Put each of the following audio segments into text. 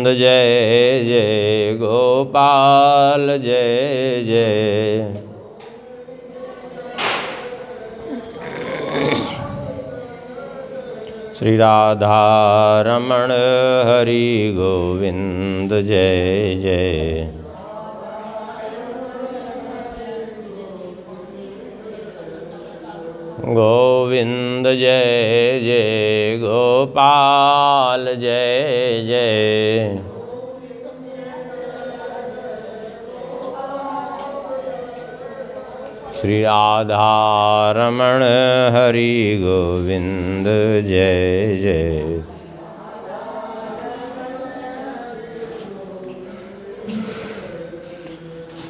जय जय गोपाल जय जय। श्री राधा रमण हरि गोविंद जय जय। गोविंद जय जय गोपाल जय जय। श्री राधा रमण हरि गोविंद जय जय।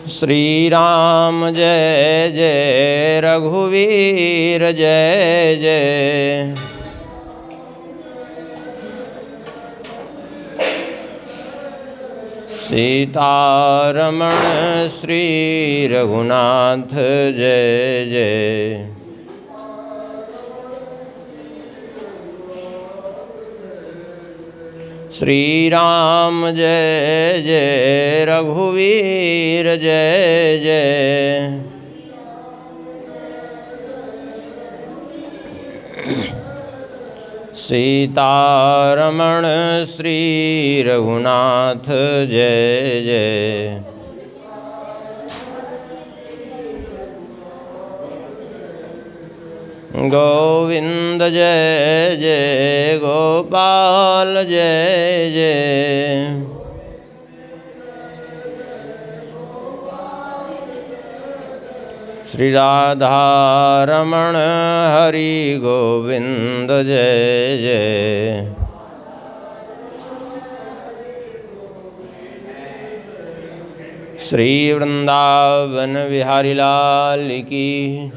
श्री राम जय जय रघुवीर जय जय। सीतारमण श्री रघुनाथ जय जय। श्री राम जय जय रघुवीर जय जय। सीतारमण श्री रघुनाथ जय जय। गोविंद जय जय गोपाल जय जय। श्री राधा रमण हरि गोविंद जय जय। श्री वृंदावन बिहारी लाल की,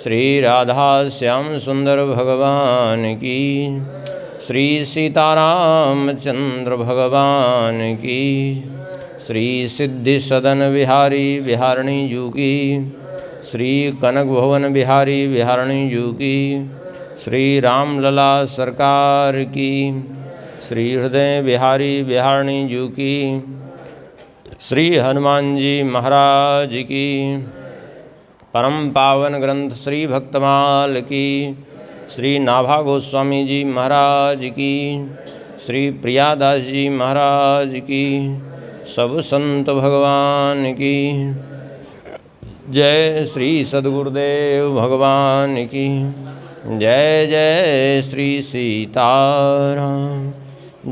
श्री राधा श्याम सुंदर भगवान की, श्री सीतारामचंद्र भगवान की, श्री सिद्धि सदन बिहारी बिहारणी जू की, श्री कनक भवन बिहारी बिहारणी जू की, श्री रामलला सरकार की, श्री हृदय बिहारी बिहारणी जू की, श्री हनुमान जी महाराज की, परम पावन ग्रंथ श्री भक्तमाल की, श्री नाभा गोस्वामी जी महाराज की, श्री प्रियादास जी महाराज की, सब संत भगवान की जय। श्री सद्गुरुदेव भगवान की जय। जय श्री सीताराम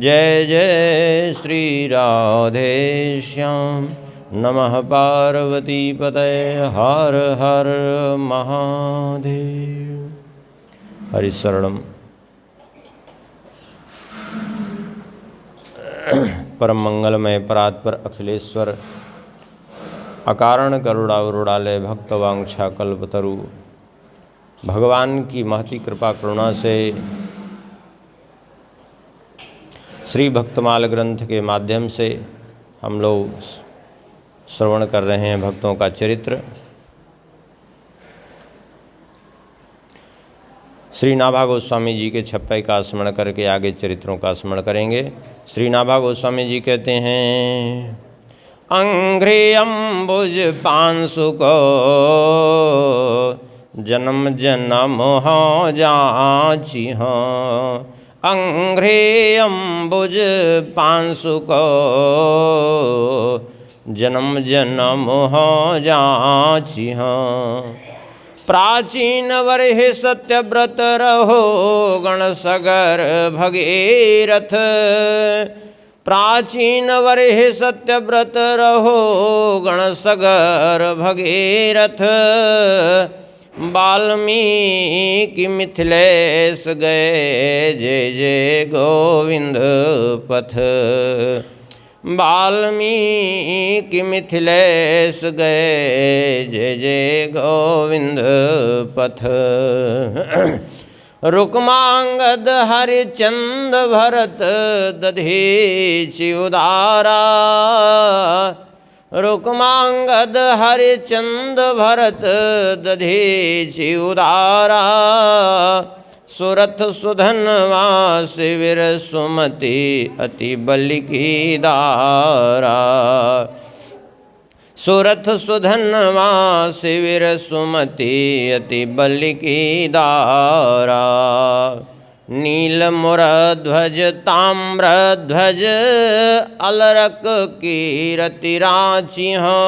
जय जय श्री राधे श्याम। नमः पार्वती पतये हर हर महादेव। हरिशरणम। परम मंगलमय परात्पर अखिलेश्वर अकारण करुणावरुणालय भक्तवांछा कल्पतरु भगवान की महती कृपा करुणा से श्री भक्तमाल ग्रंथ के माध्यम से हम लोग श्रवण कर रहे हैं भक्तों का चरित्र। श्री नाभा गोस्वामी जी के 56 का स्मरण करके आगे चरित्रों का स्मरण करेंगे। श्री नाभा गोस्वामी जी कहते हैं, अंघ्रे अम्बुज पांसु को जन्म जन्म हो जाची हो। अंघ्रे अम्बुज पांसु को जन्म जन्म हो जाची हो। प्राचीन वर्हे सत्यव्रत रहो गण सगर भगीरथ। प्राचीन वर्हे सत्यव्रत रहो गण सगर भगीरथ। वाल्मीकि मिथिलेश गए जय जय गोविंद पथ। वाल्मीकि मिथिलेश गए जय जय गोविंद पथ। रुक्मांगद हरिचंद भरत दधीचि उदारा। रुक्मांगद हरिचंद भरत दधीचि उदारा। सुरथ सुधनवा शिविर सुमति अति बल की दारा। सुरथ सुधनवा शिविर सुमति अति बल की दारा। नील मुरध्वज ताम्रध्वज अलरक कीरति राचि हो।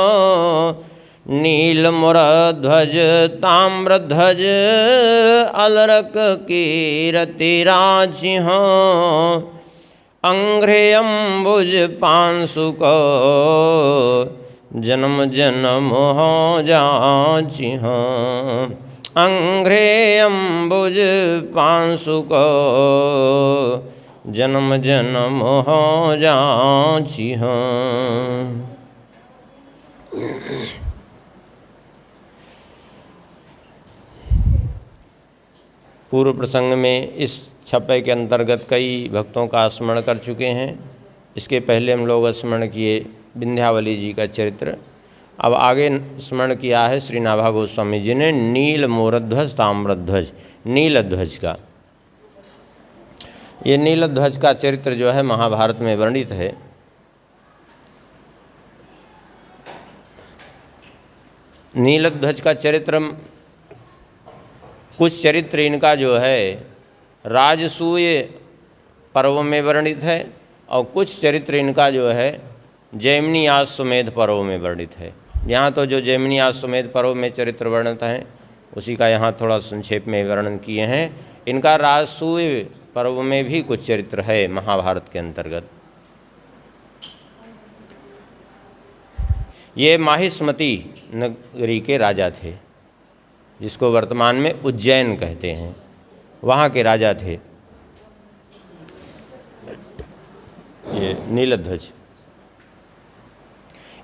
नील मुरध्वज ताम्रध्वज अलरक कीरति राचि हो। अंघ्रे अम्बुज पांशुक जन्म जन्म हो जाचि हो। अंघ्रे अम्बुज पांशुक जन्म जन्म हो जाचि हो। पूर्व प्रसंग में इस छप्पे के अंतर्गत कई भक्तों का स्मरण कर चुके हैं। इसके पहले हम लोग स्मरण किए विंध्यावली जी का चरित्र। अब आगे स्मरण किया है श्री नाभा गोस्वामी जी ने नील मोरध्वज ताम्रध्वज, नीलध्वज का। ये नीलध्वज का चरित्र जो है महाभारत में वर्णित है। नीलध्वज का चरित्र, कुछ चरित्र इनका जो है राजसूय पर्व में वर्णित है और कुछ चरित्र इनका जो है जैमिनी आश्वमेध पर्व में वर्णित है। यहाँ तो जो जैमिनी आश्वमेध पर्व में चरित्र वर्णित हैं उसी का यहाँ थोड़ा संक्षेप में वर्णन किए हैं। इनका राजसूय पर्व में भी कुछ चरित्र है महाभारत के अंतर्गत। ये माहिष्मती नगरी के राजा थे, जिसको वर्तमान में उज्जैन कहते हैं, वहाँ के राजा थे ये नीलध्वज।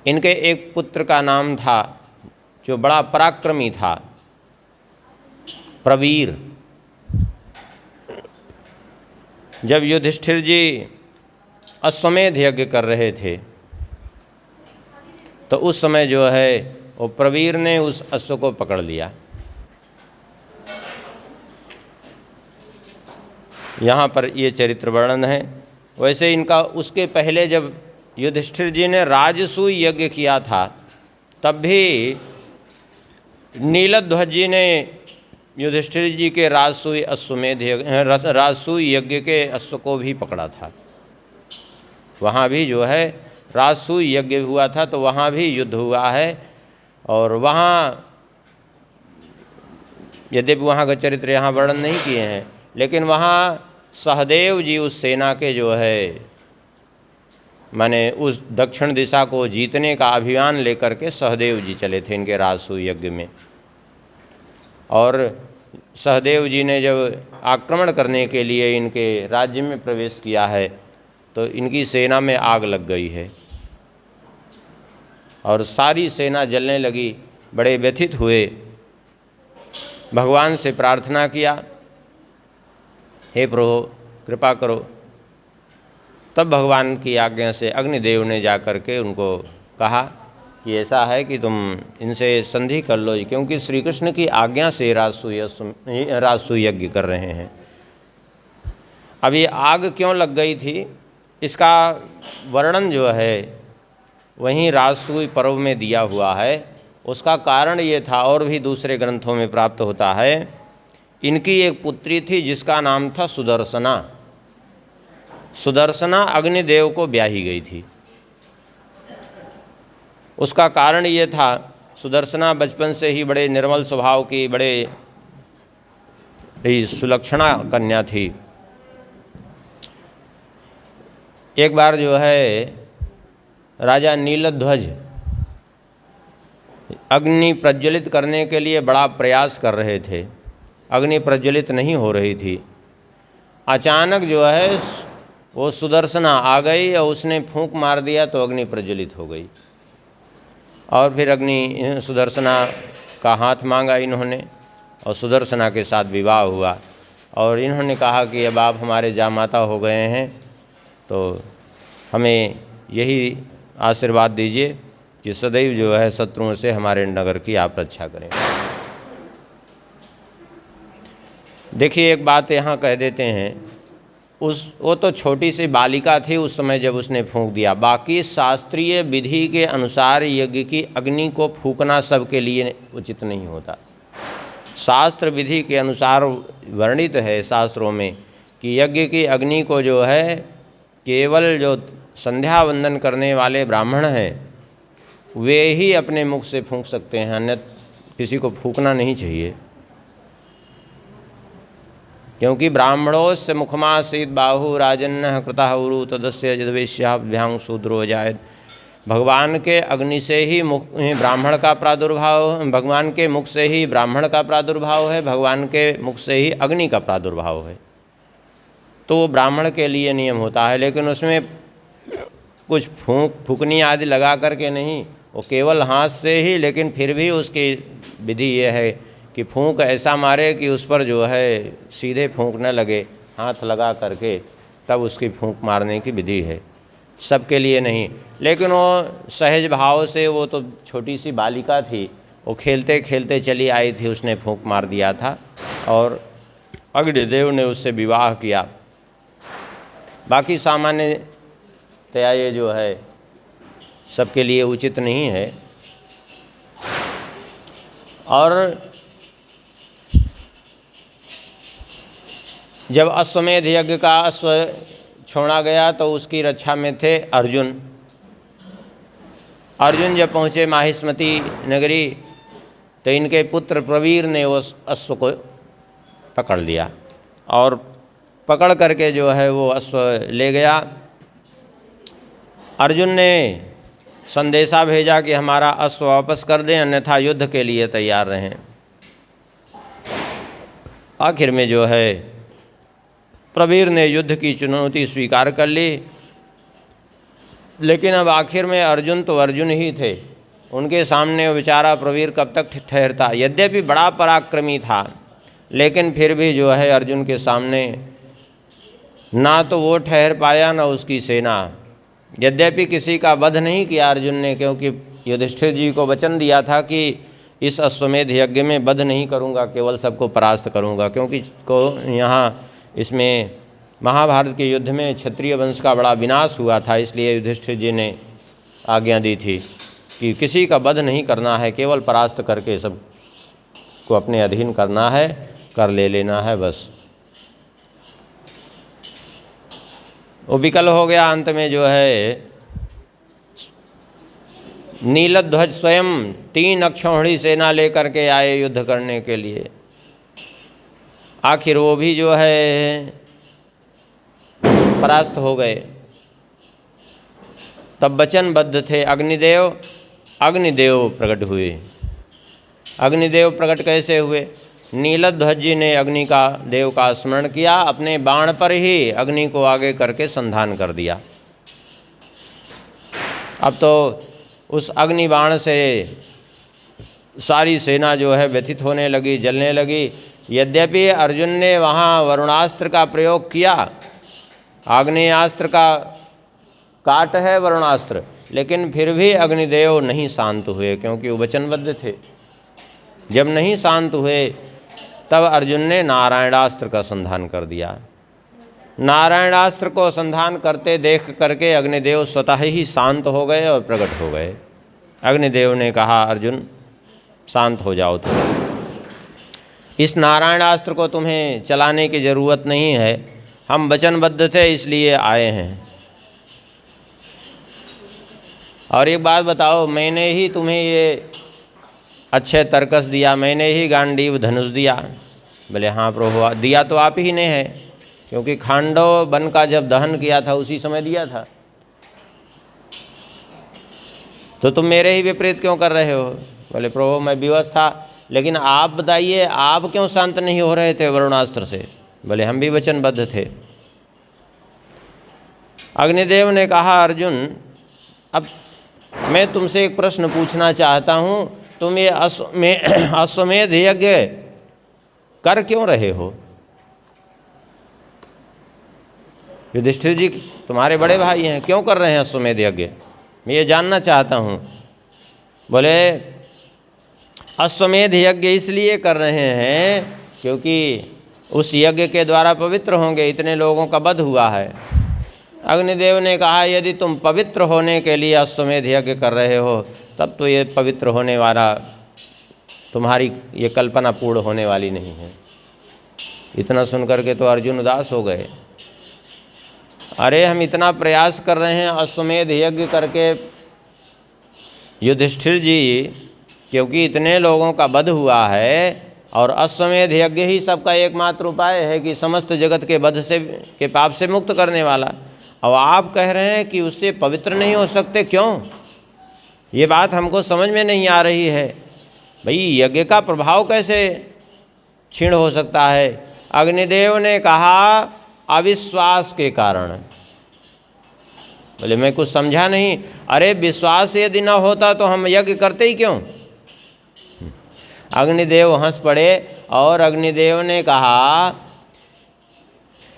इनके एक पुत्र का नाम था जो बड़ा पराक्रमी था, प्रवीर। जब युधिष्ठिर जी अश्वमेध यज्ञ कर रहे थे तो उस समय जो है वो प्रवीर ने उस अश्व को पकड़ लिया। यहाँ पर ये चरित्र वर्णन है। वैसे इनका उसके पहले जब युधिष्ठिर जी ने राजसूय यज्ञ किया था तब भी नीलध्वज जी ने युधिष्ठिर जी के राजसूय यज्ञ के अश्व को भी पकड़ा था। वहाँ भी जो है राजसूय यज्ञ हुआ था तो वहाँ भी युद्ध हुआ है। और वहाँ यद्यपि वहाँ का चरित्र यहाँ वर्णन नहीं किए हैं, लेकिन वहाँ सहदेव जी उस सेना के जो है माने उस दक्षिण दिशा को जीतने का अभियान लेकर के सहदेव जी चले थे इनके राजसूय यज्ञ में। और सहदेव जी ने जब आक्रमण करने के लिए इनके राज्य में प्रवेश किया है तो इनकी सेना में आग लग गई है और सारी सेना जलने लगी। बड़े व्यथित हुए, भगवान से प्रार्थना किया, हे प्रभु कृपा करो। तब भगवान की आज्ञा से अग्निदेव ने जाकर के उनको कहा कि ऐसा है कि तुम इनसे संधि कर लो, क्योंकि श्री कृष्ण की आज्ञा से राजसूय यज्ञ कर रहे हैं। अब ये आग क्यों लग गई थी इसका वर्णन जो है वहीं राजसूय पर्व में दिया हुआ है। उसका कारण ये था, और भी दूसरे ग्रंथों में प्राप्त होता है, इनकी एक पुत्री थी जिसका नाम था सुदर्शना। सुदर्शना अग्निदेव को ब्याही गई थी। उसका कारण ये था, सुदर्शना बचपन से ही बड़े निर्मल स्वभाव की, बड़े सुलक्षणा कन्या थी। एक बार जो है राजा नीलध्वज अग्नि प्रज्वलित करने के लिए बड़ा प्रयास कर रहे थे, अग्नि प्रज्वलित नहीं हो रही थी। अचानक जो है वो सुदर्शना आ गई और उसने फूंक मार दिया तो अग्नि प्रज्वलित हो गई। और फिर अग्नि सुदर्शना का हाथ मांगा इन्होंने और सुदर्शना के साथ विवाह हुआ। और इन्होंने कहा कि अब आप हमारे जामाता हो गए हैं तो हमें यही आशीर्वाद दीजिए कि सदैव जो है शत्रुओं से हमारे नगर की आप रक्षा करें। देखिए एक बात यहाँ कह देते हैं, वो तो छोटी सी बालिका थी उस समय जब उसने फूंक दिया। बाकी शास्त्रीय विधि के अनुसार यज्ञ की अग्नि को फूंकना सबके लिए उचित नहीं होता। शास्त्र विधि के अनुसार वर्णित है शास्त्रों में कि यज्ञ की अग्नि को जो है केवल जो संध्या वंदन करने वाले ब्राह्मण हैं वे ही अपने मुख से फूंक सकते हैं, अन्यथा किसी को फूंकना नहीं चाहिए। क्योंकि ब्राह्मणोस्य मुखमासीत बाहु राजन्नः कृतः उरु तदस्य यद्वेश्याभ्यां शूद्रो जायत। भगवान के अग्नि से ही मुख ब्राह्मण का प्रादुर्भाव, भगवान के मुख से ही ब्राह्मण का प्रादुर्भाव है, भगवान के मुख से ही अग्नि का प्रादुर्भाव है। तो वो ब्राह्मण के लिए नियम होता है, लेकिन उसमें कुछ फूकनी आदि लगा करके नहीं, वो केवल हाथ से ही। लेकिन फिर भी उसकी विधि ये है कि फूंक ऐसा मारे कि उस पर जो है सीधे फूंक न लगे, हाथ लगा करके तब उसकी फूंक मारने की विधि है, सबके लिए नहीं। लेकिन वो सहज भाव से, वो तो छोटी सी बालिका थी, वो खेलते खेलते चली आई थी, उसने फूंक मार दिया था और अग्निदेव ने उससे विवाह किया। बाकी सामान्यतया ये जो है सबके लिए उचित नहीं है। और जब अश्वमेध यज्ञ का अश्व छोड़ा गया तो उसकी रक्षा में थे अर्जुन। अर्जुन जब पहुँचे माहिष्मती नगरी तो इनके पुत्र प्रवीर ने उस अश्व को पकड़ लिया और पकड़ करके जो है वो अश्व ले गया। अर्जुन ने संदेशा भेजा कि हमारा अश्व वापस कर दें, अन्यथा युद्ध के लिए तैयार रहें। आखिर में जो है प्रवीर ने युद्ध की चुनौती स्वीकार कर ली। लेकिन अब आखिर में अर्जुन तो अर्जुन ही थे, उनके सामने बेचारा प्रवीर कब तक ठहरता। यद्यपि बड़ा पराक्रमी था, लेकिन फिर भी जो है अर्जुन के सामने ना तो वो ठहर पाया ना उसकी सेना। यद्यपि किसी का वध नहीं किया अर्जुन ने, क्योंकि युधिष्ठिर जी को वचन दिया था कि इस अश्वमेध यज्ञ में वध नहीं करूँगा, केवल सबको परास्त करूँगा। क्योंकि यहाँ इसमें महाभारत के युद्ध में क्षत्रिय वंश का बड़ा विनाश हुआ था, इसलिए युधिष्ठिर जी ने आज्ञा दी थी कि किसी का वध नहीं करना है, केवल परास्त करके सब को अपने अधीन करना है, कर ले लेना है बस। वो विकल हो गया। अंत में जो है नीलध्वज स्वयं 3 अक्षौहिणी सेना लेकर के आए युद्ध करने के लिए। आखिर वो भी जो है परास्त हो गए। तब वचनबद्ध थे अग्निदेव। अग्निदेव प्रकट हुए। अग्निदेव प्रकट कैसे हुए? नीलध्वज जी ने अग्नि का देव का स्मरण किया, अपने बाण पर ही अग्नि को आगे करके संधान कर दिया। अब तो उस अग्नि बाण से सारी सेना जो है व्यथित होने लगी, जलने लगी। यद्यपि अर्जुन ने वहाँ वरुणास्त्र का प्रयोग किया, आग्नेयास्त्र का काट है वरुणास्त्र, लेकिन फिर भी अग्निदेव नहीं शांत हुए, क्योंकि वो वचनबद्ध थे। जब नहीं शांत हुए तब अर्जुन ने नारायणास्त्र का संधान कर दिया। नारायणास्त्र को संधान करते देख करके अग्निदेव स्वतः ही शांत हो गए और प्रकट हो गए। अग्निदेव ने कहा, अर्जुन शांत हो जाओ तुम, इस नारायणास्त्र को तुम्हें चलाने की ज़रूरत नहीं है, हम वचनबद्ध थे इसलिए आए हैं। और एक बात बताओ, मैंने ही तुम्हें ये अच्छे तर्कस दिया, मैंने ही गांडीव धनुष दिया? बोले हाँ प्रभु, दिया तो आप ही ने है, क्योंकि खांडव वन का जब दहन किया था उसी समय दिया था। तो तुम मेरे ही विपरीत क्यों कर रहे हो? बोले प्रभु मैं विवश था, लेकिन आप बताइए आप क्यों शांत नहीं हो रहे थे वरुणास्त्र से? बोले हम भी वचनबद्ध थे। अग्निदेव ने कहा, अर्जुन अब मैं तुमसे एक प्रश्न पूछना चाहता हूँ, तुम ये अश्वमेध यज्ञ कर क्यों रहे हो? युधिष्ठिर जी तुम्हारे बड़े भाई हैं, क्यों कर रहे हैं अश्वमेध यज्ञ? मैं ये जानना चाहता हूँ। बोले अश्वमेध यज्ञ इसलिए कर रहे हैं क्योंकि उस यज्ञ के द्वारा पवित्र होंगे। इतने लोगों का वध हुआ है। अग्निदेव ने कहा यदि तुम पवित्र होने के लिए अश्वमेध यज्ञ कर रहे हो तब तो ये पवित्र होने वाला, तुम्हारी ये कल्पना पूर्ण होने वाली नहीं है। इतना सुनकर के तो अर्जुन उदास हो गए। अरे हम इतना प्रयास कर रहे हैं अश्वमेध यज्ञ करके युधिष्ठिर जी, क्योंकि इतने लोगों का वध हुआ है और अश्वमेध यज्ञ ही सबका एकमात्र उपाय है कि समस्त जगत के वध से, के पाप से मुक्त करने वाला। अब आप कह रहे हैं कि उससे पवित्र नहीं हो सकते, क्यों? ये बात हमको समझ में नहीं आ रही है। भाई यज्ञ का प्रभाव कैसे क्षीण हो सकता है? अग्निदेव ने कहा अविश्वास के कारण। बोले मैं कुछ समझा नहीं। अरे विश्वास यदि न होता तो हम यज्ञ करते ही क्यों? अग्निदेव हंस पड़े और अग्निदेव ने कहा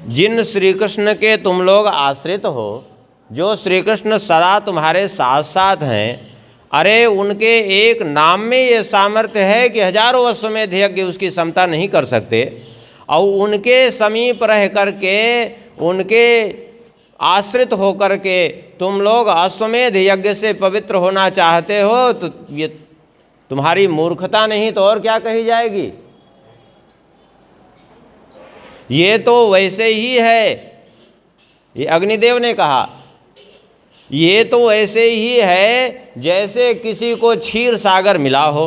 जिन श्री कृष्ण के तुम लोग आश्रित हो, जो श्री कृष्ण सदा तुम्हारे साथ साथ हैं, अरे उनके एक नाम में ये सामर्थ्य है कि हजारों अश्वमेध यज्ञ उसकी क्षमता नहीं कर सकते। और उनके समीप रह करके, उनके आश्रित होकर के तुम लोग अश्वमेध यज्ञ से पवित्र होना चाहते हो, तो ये तुम्हारी मूर्खता नहीं तो और क्या कही जाएगी? ये तो वैसे ही है, ये अग्निदेव ने कहा, ये तो ऐसे ही है जैसे किसी को क्षीर सागर मिला हो,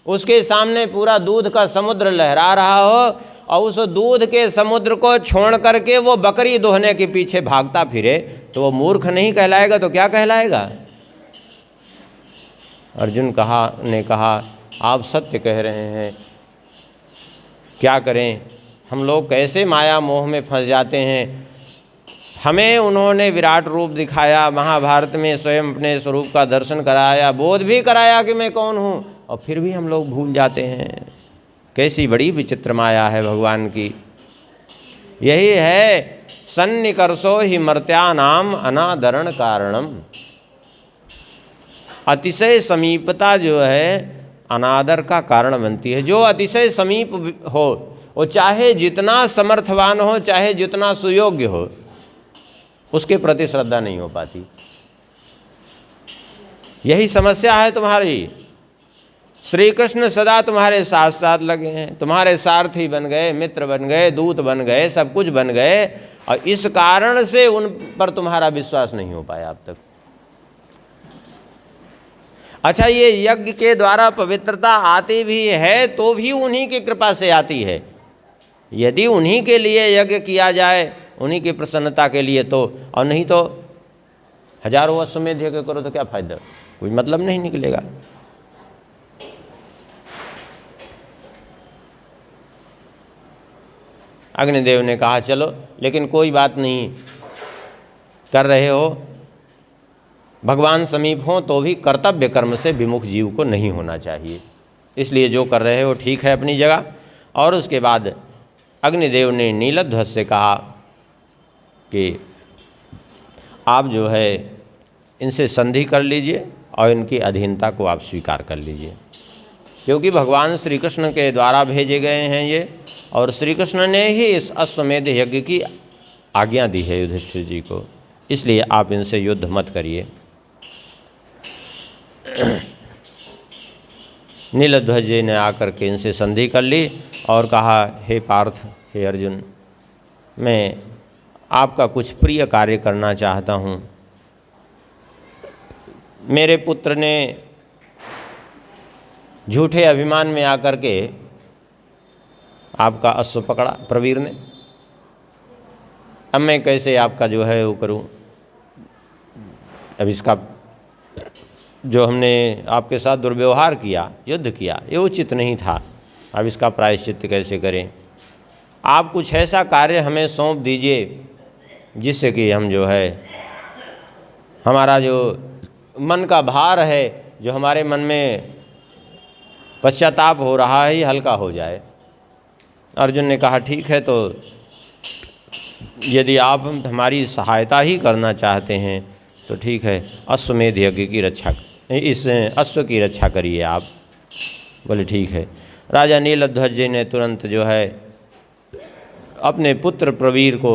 उसके सामने पूरा दूध का समुद्र लहरा रहा हो और उस दूध के समुद्र को छोड़ करके वो बकरी दोहने के पीछे भागता फिरे, तो वो मूर्ख नहीं कहलाएगा तो क्या कहलाएगा? अर्जुन ने कहा आप सत्य कह रहे हैं, क्या करें? हम लोग कैसे माया मोह में फंस जाते हैं। हमें उन्होंने विराट रूप दिखाया, महाभारत में स्वयं अपने स्वरूप का दर्शन कराया, बोध भी कराया कि मैं कौन हूँ, और फिर भी हम लोग भूल जाते हैं। कैसी बड़ी विचित्र माया है भगवान की। यही है सन्निकर्षो ही मर्त्यानाम अनादरण कारणम। अतिशय समीपता जो है अनादर का कारण बनती है। जो अतिशय समीप हो, वो चाहे जितना समर्थवान हो, चाहे जितना सुयोग्य हो, उसके प्रति श्रद्धा नहीं हो पाती। यही समस्या है तुम्हारी। श्री कृष्ण सदा तुम्हारे साथ साथ लगे हैं, तुम्हारे सारथी बन गए, मित्र बन गए, दूत बन गए, सब कुछ बन गए, और इस कारण से उन पर तुम्हारा विश्वास नहीं हो पाया अब तक। अच्छा, ये यज्ञ के द्वारा पवित्रता आती भी है तो भी उन्हीं की कृपा से आती है। यदि उन्हीं के लिए यज्ञ किया जाए, उन्हीं की प्रसन्नता के लिए तो, और नहीं तो हजारों अश्वमेध यज्ञ करो तो क्या फायदा? कोई मतलब नहीं निकलेगा। अग्निदेव ने कहा चलो, लेकिन कोई बात नहीं, कर रहे हो, भगवान समीप हो तो भी कर्तव्य कर्म से विमुख जीव को नहीं होना चाहिए, इसलिए जो कर रहे हो ठीक है अपनी जगह। और उसके बाद अग्निदेव ने नीलध्वज से कहा कि आप जो है इनसे संधि कर लीजिए और इनकी अधीनता को आप स्वीकार कर लीजिए, क्योंकि भगवान श्री कृष्ण के द्वारा भेजे गए हैं ये, और श्री कृष्ण ने ही इस अश्वमेध यज्ञ की आज्ञा दी है युधिष्ठिर जी को, इसलिए आप इनसे युद्ध मत करिए। नीलध्वज जी ने आकर के इनसे संधि कर ली और कहा हे पार्थ, हे अर्जुन, मैं आपका कुछ प्रिय कार्य करना चाहता हूँ। मेरे पुत्र ने झूठे अभिमान में आकर के आपका अश्व पकड़ा प्रवीर ने, अब मैं कैसे आपका जो है वो करूं? अब इसका जो हमने आपके साथ दुर्व्यवहार किया, युद्ध किया, ये उचित नहीं था। अब इसका प्रायश्चित्त कैसे करें? आप कुछ ऐसा कार्य हमें सौंप दीजिए जिससे कि हम जो है हमारा जो मन का भार है, जो हमारे मन में पश्चाताप हो रहा है, हल्का हो जाए। अर्जुन ने कहा ठीक है, तो यदि आप हमारी सहायता ही करना चाहते हैं तो ठीक है, अश्वमेध यज्ञ की रक्षा, इस अश्व की रक्षा करिए आप। बोले ठीक है। राजा नीलध्वज जी ने तुरंत जो है अपने पुत्र प्रवीर को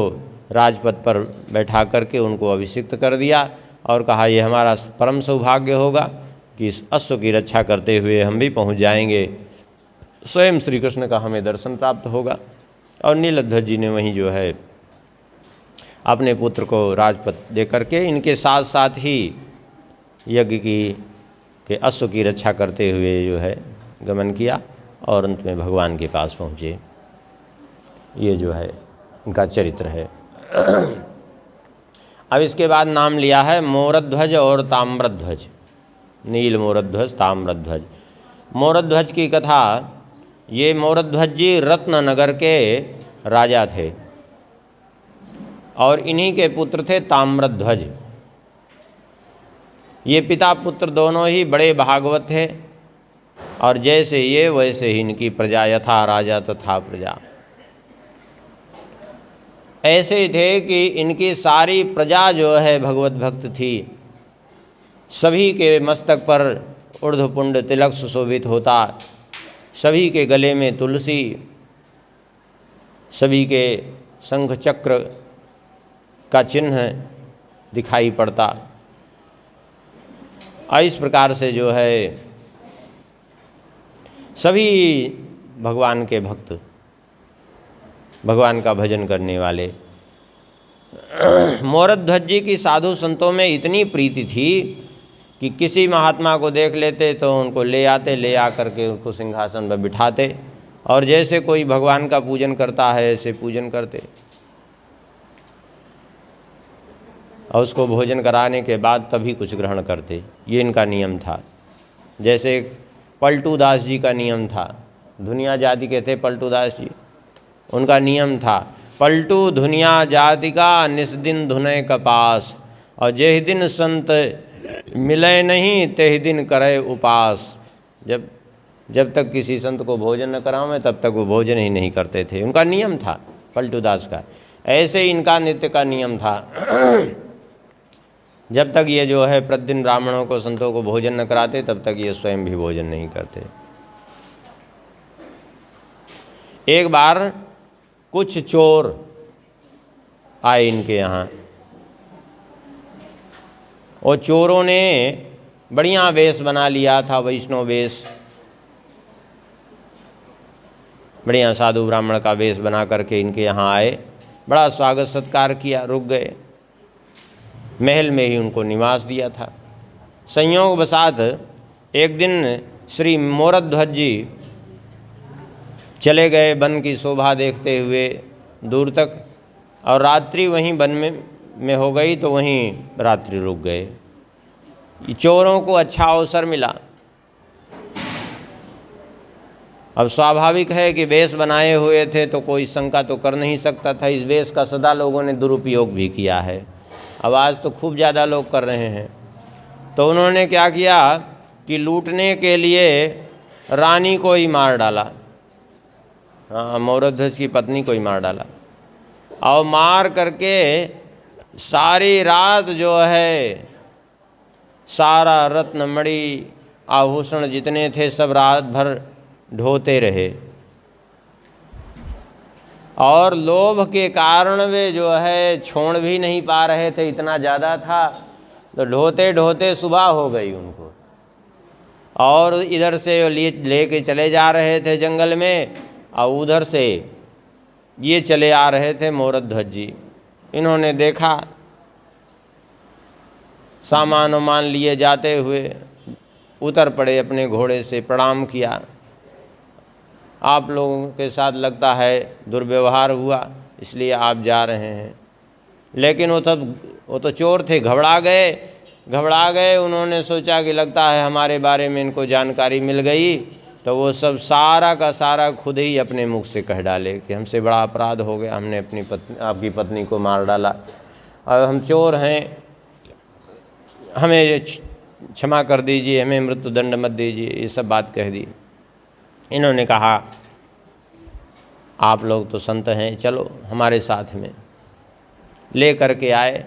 राजपद पर बैठा करके उनको अभिषिक्त कर दिया और कहा ये हमारा परम सौभाग्य होगा कि इस अश्व की रक्षा करते हुए हम भी पहुंच जाएंगे, स्वयं श्री कृष्ण का हमें दर्शन प्राप्त होगा। और नीलध्वज जी ने वहीं जो है अपने पुत्र को राजपद दे करके इनके साथ साथ ही यज्ञ के अश्व की रक्षा करते हुए जो है गमन किया और अंत में भगवान के पास पहुँचे। ये जो है इनका चरित्र है। अब इसके बाद नाम लिया है मोरध्वज और ताम्रध्वज। नील मोरध्वज, ताम्रध्वज। मोरध्वज की कथा, ये मोरध्वज जी रत्ननगर के राजा थे और इन्हीं के पुत्र थे ताम्रध्वज। ये पिता पुत्र दोनों ही बड़े भागवत थे और जैसे ये वैसे ही इनकी प्रजा, यथा राजा तथा प्रजा। ऐसे थे कि इनकी सारी प्रजा जो है भगवत भक्त थी। सभी के मस्तक पर ऊर्ध्वपुंड तिलक सुशोभित होता, सभी के गले में तुलसी, सभी के शंख चक्र का चिन्ह दिखाई पड़ता। और इस प्रकार से जो है सभी भगवान के भक्त, भगवान का भजन करने वाले। मोरध्वज जी की साधु संतों में इतनी प्रीति थी कि किसी महात्मा को देख लेते तो उनको ले आते, ले आकर के उनको सिंहासन पर बिठाते और जैसे कोई भगवान का पूजन करता है ऐसे पूजन करते और उसको भोजन कराने के बाद तभी कुछ ग्रहण करते। ये इनका नियम था। जैसे पलटू दास जी का नियम था, धुनिया जाति के थे पलटू दास जी, उनका नियम था पलटू धुनिया जाति का निस्दिन धुनय कपास, और जेह दिन संत मिले नहीं तेह दिन करे उपास। जब तक किसी संत को भोजन न कराऊं मैं तब तक वो भोजन ही नहीं करते थे। उनका नियम था पलटू दास का। ऐसे ही इनका नित्य का नियम था। जब तक ये जो है प्रतिदिन ब्राह्मणों को, संतों को भोजन न कराते तब तक ये स्वयं भी भोजन नहीं करते। एक बार कुछ चोर आए इनके यहाँ। और चोरों ने बढ़िया वेश बना लिया था, वैष्णव वेश, बढ़िया साधु ब्राह्मण का वेश बना करके इनके यहाँ आए। बड़ा स्वागत सत्कार किया, रुक गए। महल में ही उनको निवास दिया था। संयोगवशात एक दिन श्री मोरध्वज जी चले गए वन की शोभा देखते हुए दूर तक, और रात्रि वहीं वन में हो गई तो वहीं रात्रि रुक गए। चोरों को अच्छा अवसर मिला। अब स्वाभाविक है कि वेश बनाए हुए थे तो कोई शंका तो कर नहीं सकता था। इस वेश का सदा लोगों ने दुरुपयोग भी किया है। अब आज तो खूब ज़्यादा लोग कर रहे हैं। तो उन्होंने क्या किया कि लूटने के लिए रानी को ही मार डाला। हाँ, मोरध्वज की पत्नी को ही मार डाला और मार करके सारी रात जो है सारा रत्न मणि आभूषण जितने थे सब रात भर ढोते रहे। और लोभ के कारण वे जो है छोड़ भी नहीं पा रहे थे, इतना ज़्यादा था। तो ढोते ढोते सुबह हो गई उनको। और इधर से लेके चले जा रहे थे जंगल में और उधर से ये चले आ रहे थे मोरध्वज जी। इन्होंने देखा सामान वामान लिए जाते हुए, उतर पड़े अपने घोड़े से, प्रणाम किया। आप लोगों के साथ लगता है दुर्व्यवहार हुआ इसलिए आप जा रहे हैं। लेकिन वो तो चोर थे, घबरा गए। उन्होंने सोचा कि लगता है हमारे बारे में इनको जानकारी मिल गई, तो वो सब सारा का सारा खुद ही अपने मुख से कह डाले कि हमसे बड़ा अपराध हो गया, हमने आपकी पत्नी को मार डाला और हम चोर हैं, हमें क्षमा कर दीजिए, हमें मृत्युदंड मत दीजिए। ये सब बात कह दी। इन्होंने कहा आप लोग तो संत हैं, चलो हमारे साथ में। ले करके आए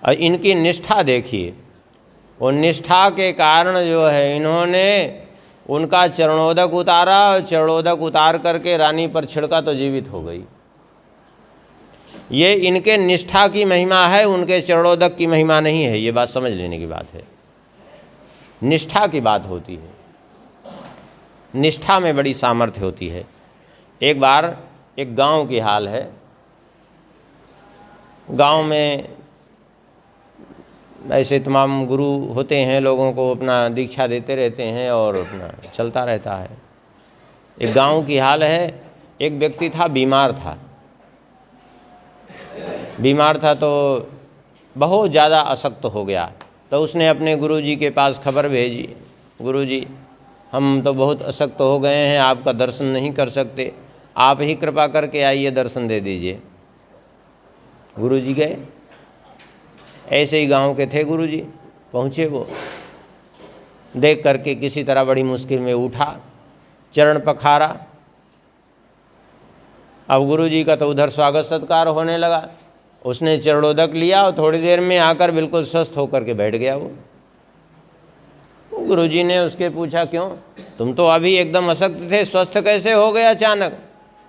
और इनकी निष्ठा देखिए। वो निष्ठा के कारण जो है इन्होंने उनका चरणोदक उतारा और चरणोदक उतार करके रानी पर छिड़का तो जीवित हो गई। ये इनके निष्ठा की महिमा है, उनके चरणोदक की महिमा नहीं है। ये बात समझ लेने की बात है, निष्ठा की बात होती है, निष्ठा में बड़ी सामर्थ्य होती है। एक बार एक गांव की हाल है, गांव में ऐसे तमाम गुरु होते हैं, लोगों को अपना दीक्षा देते रहते हैं और अपना चलता रहता है। एक गांव की हाल है, एक व्यक्ति था, बीमार था तो बहुत ज़्यादा अशक्त हो गया। तो उसने अपने गुरुजी के पास खबर भेजी, गुरुजी हम तो बहुत अशक्त हो गए हैं, आपका दर्शन नहीं कर सकते, आप ही कृपा करके आइए दर्शन दे दीजिए। गुरुजी गए, ऐसे ही गांव के थे गुरुजी, पहुँचे, वो देख करके किसी तरह बड़ी मुश्किल में उठा, चरण पखारा। अब गुरुजी का तो उधर स्वागत सत्कार होने लगा, उसने चरणोदक लिया और थोड़ी देर में आकर बिल्कुल स्वस्थ होकर के बैठ गया वो। गुरुजी ने उसके पूछा, क्यों, तुम तो अभी एकदम अशक्त थे, स्वस्थ कैसे हो गए अचानक?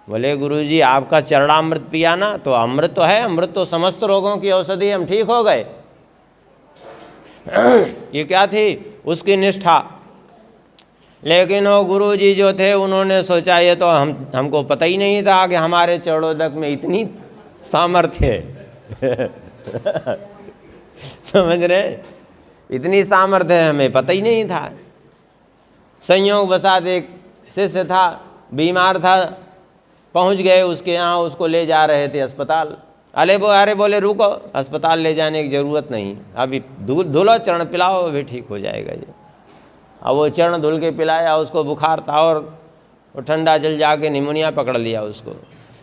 बोले गुरुजी आपका चरणामृत पिया ना, तो अमृत तो है, अमृत तो समस्त रोगों की औषधि, हम ठीक हो गए। ये क्या थी? उसकी निष्ठा। लेकिन वो गुरुजी जो थे उन्होंने सोचा ये तो हमको पता ही नहीं था कि हमारे चरणोदक में इतनी सामर्थ्य है। समझ रहे, इतनी सामर्थ्य है, हमें पता ही नहीं था। संयोग बसात एक शिष्य था, बीमार था, पहुंच गए उसके यहाँ, उसको ले जा रहे थे अस्पताल। अरे बोले रुको, अस्पताल ले जाने की ज़रूरत नहीं, अभी धुलो चरण पिलाओ, अभी ठीक हो जाएगा ये। अब वो चरण धुल के पिलाया, उसको बुखार था और वो ठंडा जल जाके निमोनिया पकड़ लिया उसको,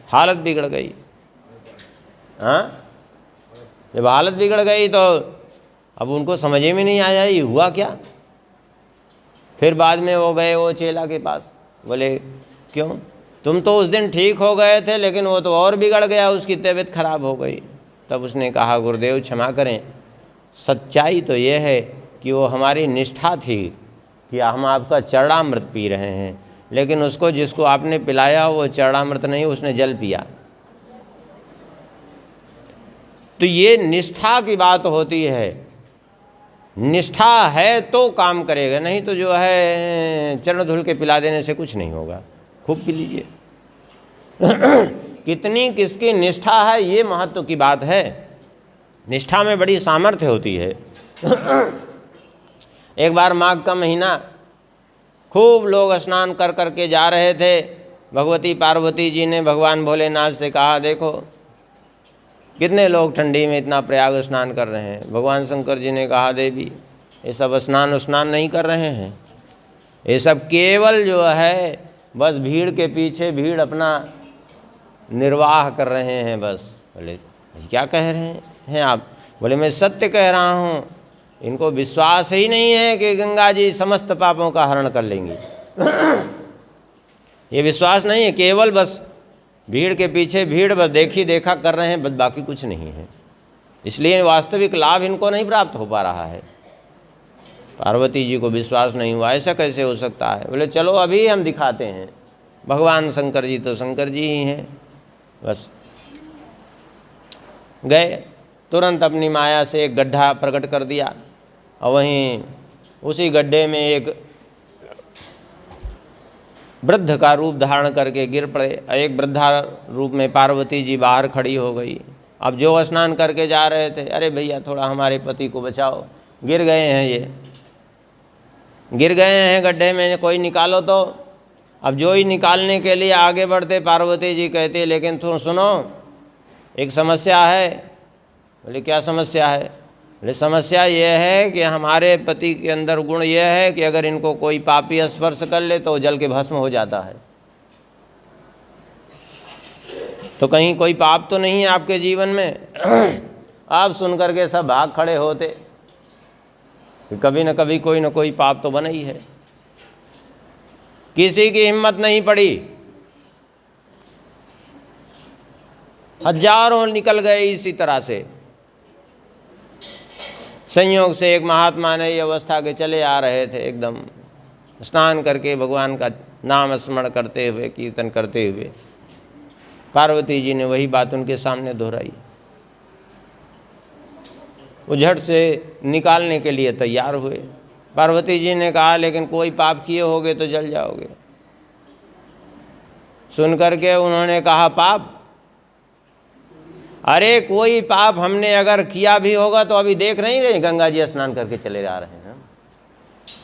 हालत बिगड़ गई। हाँ, जब हालत बिगड़ गई तो अब उनको समझ में नहीं आया ये हुआ क्या। फिर बाद में वो गए वो चेला के पास, बोले क्यों, तुम तो उस दिन ठीक हो गए थे लेकिन वो तो और बिगड़ गया, उसकी तबीयत खराब हो गई। तब उसने कहा गुरुदेव क्षमा करें, सच्चाई तो ये है कि वो हमारी निष्ठा थी कि हम आपका चरणामृत पी रहे हैं, लेकिन उसको जिसको आपने पिलाया वो चरणामृत नहीं, उसने जल पिया। तो ये निष्ठा की बात होती है, निष्ठा है तो काम करेगा, नहीं तो जो है चरण धुल के पिला देने से कुछ नहीं होगा। खूब पी लीजिए। कितनी किसकी निष्ठा है ये महत्व की बात है, निष्ठा में बड़ी सामर्थ्य होती है। एक बार माघ का महीना, खूब लोग स्नान कर कर के जा रहे थे। भगवती पार्वती जी ने भगवान भोलेनाथ से कहा देखो कितने लोग ठंडी में इतना प्रयाग स्नान कर रहे हैं। भगवान शंकर जी ने कहा देवी ये सब स्नान नहीं कर रहे हैं, ये सब केवल जो है बस भीड़ के पीछे भीड़ अपना निर्वाह कर रहे हैं बस। बोले क्या कह रहे हैं आप? बोले मैं सत्य कह रहा हूँ, इनको विश्वास ही नहीं है कि गंगा जी समस्त पापों का हरण कर लेंगी। ये विश्वास नहीं है, केवल बस भीड़ के पीछे भीड़, बस देखी देखा कर रहे हैं, बस बाकी कुछ नहीं है। इसलिए वास्तविक लाभ इनको नहीं प्राप्त हो पा रहा है। पार्वती जी को विश्वास नहीं हुआ, ऐसा कैसे हो सकता है? बोले चलो अभी हम दिखाते हैं। भगवान शंकर जी तो शंकर जी ही हैं, बस गए, तुरंत अपनी माया से एक गड्ढा प्रकट कर दिया और वहीं उसी गड्ढे में एक वृद्ध का रूप धारण करके गिर पड़े। एक वृद्धा रूप में पार्वती जी बाहर खड़ी हो गई। अब जो स्नान करके जा रहे थे, अरे भैया थोड़ा हमारे पति को बचाओ, गिर गए हैं, ये गिर गए हैं गड्ढे में, कोई निकालो तो। अब जो ही निकालने के लिए आगे बढ़ते, पार्वती जी कहते लेकिन तुम सुनो एक समस्या है। बोले क्या समस्या है? बोले समस्या ये है कि हमारे पति के अंदर गुण ये है कि अगर इनको कोई पापी स्पर्श कर ले तो जल के भस्म हो जाता है। तो कहीं कोई पाप तो नहीं है आपके जीवन में? आप सुन करके सब भाग खड़े होते, कभी न कभी कोई न कोई पाप तो बना ही है। किसी की हिम्मत नहीं पड़ी, हजारों निकल गए इसी तरह से। संयोग से एक महात्मा ने ये अवस्था के चले आ रहे थे, एकदम स्नान करके भगवान का नाम स्मरण करते हुए, कीर्तन करते हुए पार्वती जी ने वही बात उनके सामने दोहराई। वो झट से निकालने के लिए तैयार हुए। पार्वती जी ने कहा लेकिन कोई पाप किए होगे तो जल जाओगे। सुन करके उन्होंने कहा पाप, अरे कोई पाप हमने अगर किया भी होगा तो अभी देख नहीं रहे गंगा जी स्नान करके चले आ रहे हैं,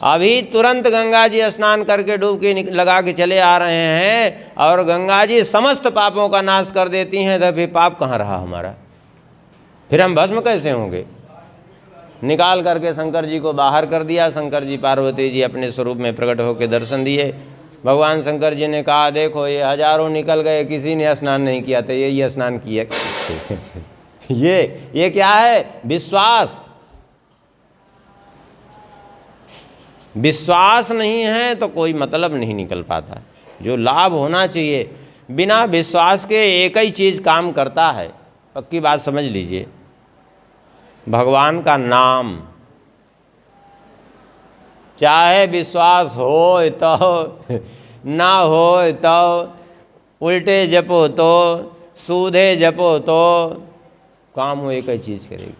अभी तुरंत गंगा जी स्नान करके डुबकी लगा के चले आ रहे हैं और गंगा जी समस्त पापों का नाश कर देती हैं, तो फिर पाप कहाँ रहा हमारा, फिर हम भस्म कैसे होंगे। निकाल करके शंकर जी को बाहर कर दिया। शंकर जी पार्वती जी अपने स्वरूप में प्रकट होकर दर्शन दिए। भगवान शंकर जी ने कहा देखो ये हजारों निकल गए, किसी ने स्नान नहीं किया तो यही स्नान किया। ये क्या है, विश्वास। विश्वास नहीं है तो कोई मतलब नहीं निकल पाता। जो लाभ होना चाहिए, बिना विश्वास के एक ही चीज़ काम करता है, पक्की बात समझ लीजिए, भगवान का नाम। चाहे विश्वास हो तो ना हो तो, उल्टे जपो तो, सूधे जपो तो, काम वो एक ही चीज़ करेगी,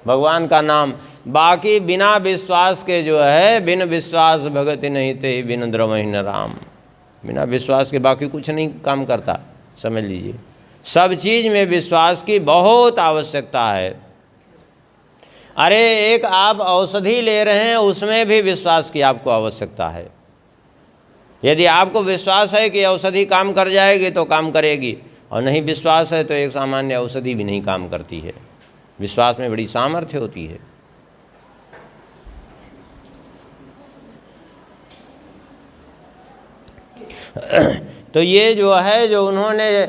भगवान का नाम। बाकी बिना विश्वास के जो है, बिन विश्वास भगति नहीं ते बिन द्रवहि न राम। बिना विश्वास के बाकी कुछ नहीं काम करता, समझ लीजिए। सब चीज़ में विश्वास की बहुत आवश्यकता है। अरे एक आप औषधि ले रहे हैं, उसमें भी विश्वास की आपको आवश्यकता है। यदि आपको विश्वास है कि औषधि काम कर जाएगी तो काम करेगी, और नहीं विश्वास है तो एक सामान्य औषधि भी नहीं काम करती है। विश्वास में बड़ी सामर्थ्य होती है। तो ये जो है, जो उन्होंने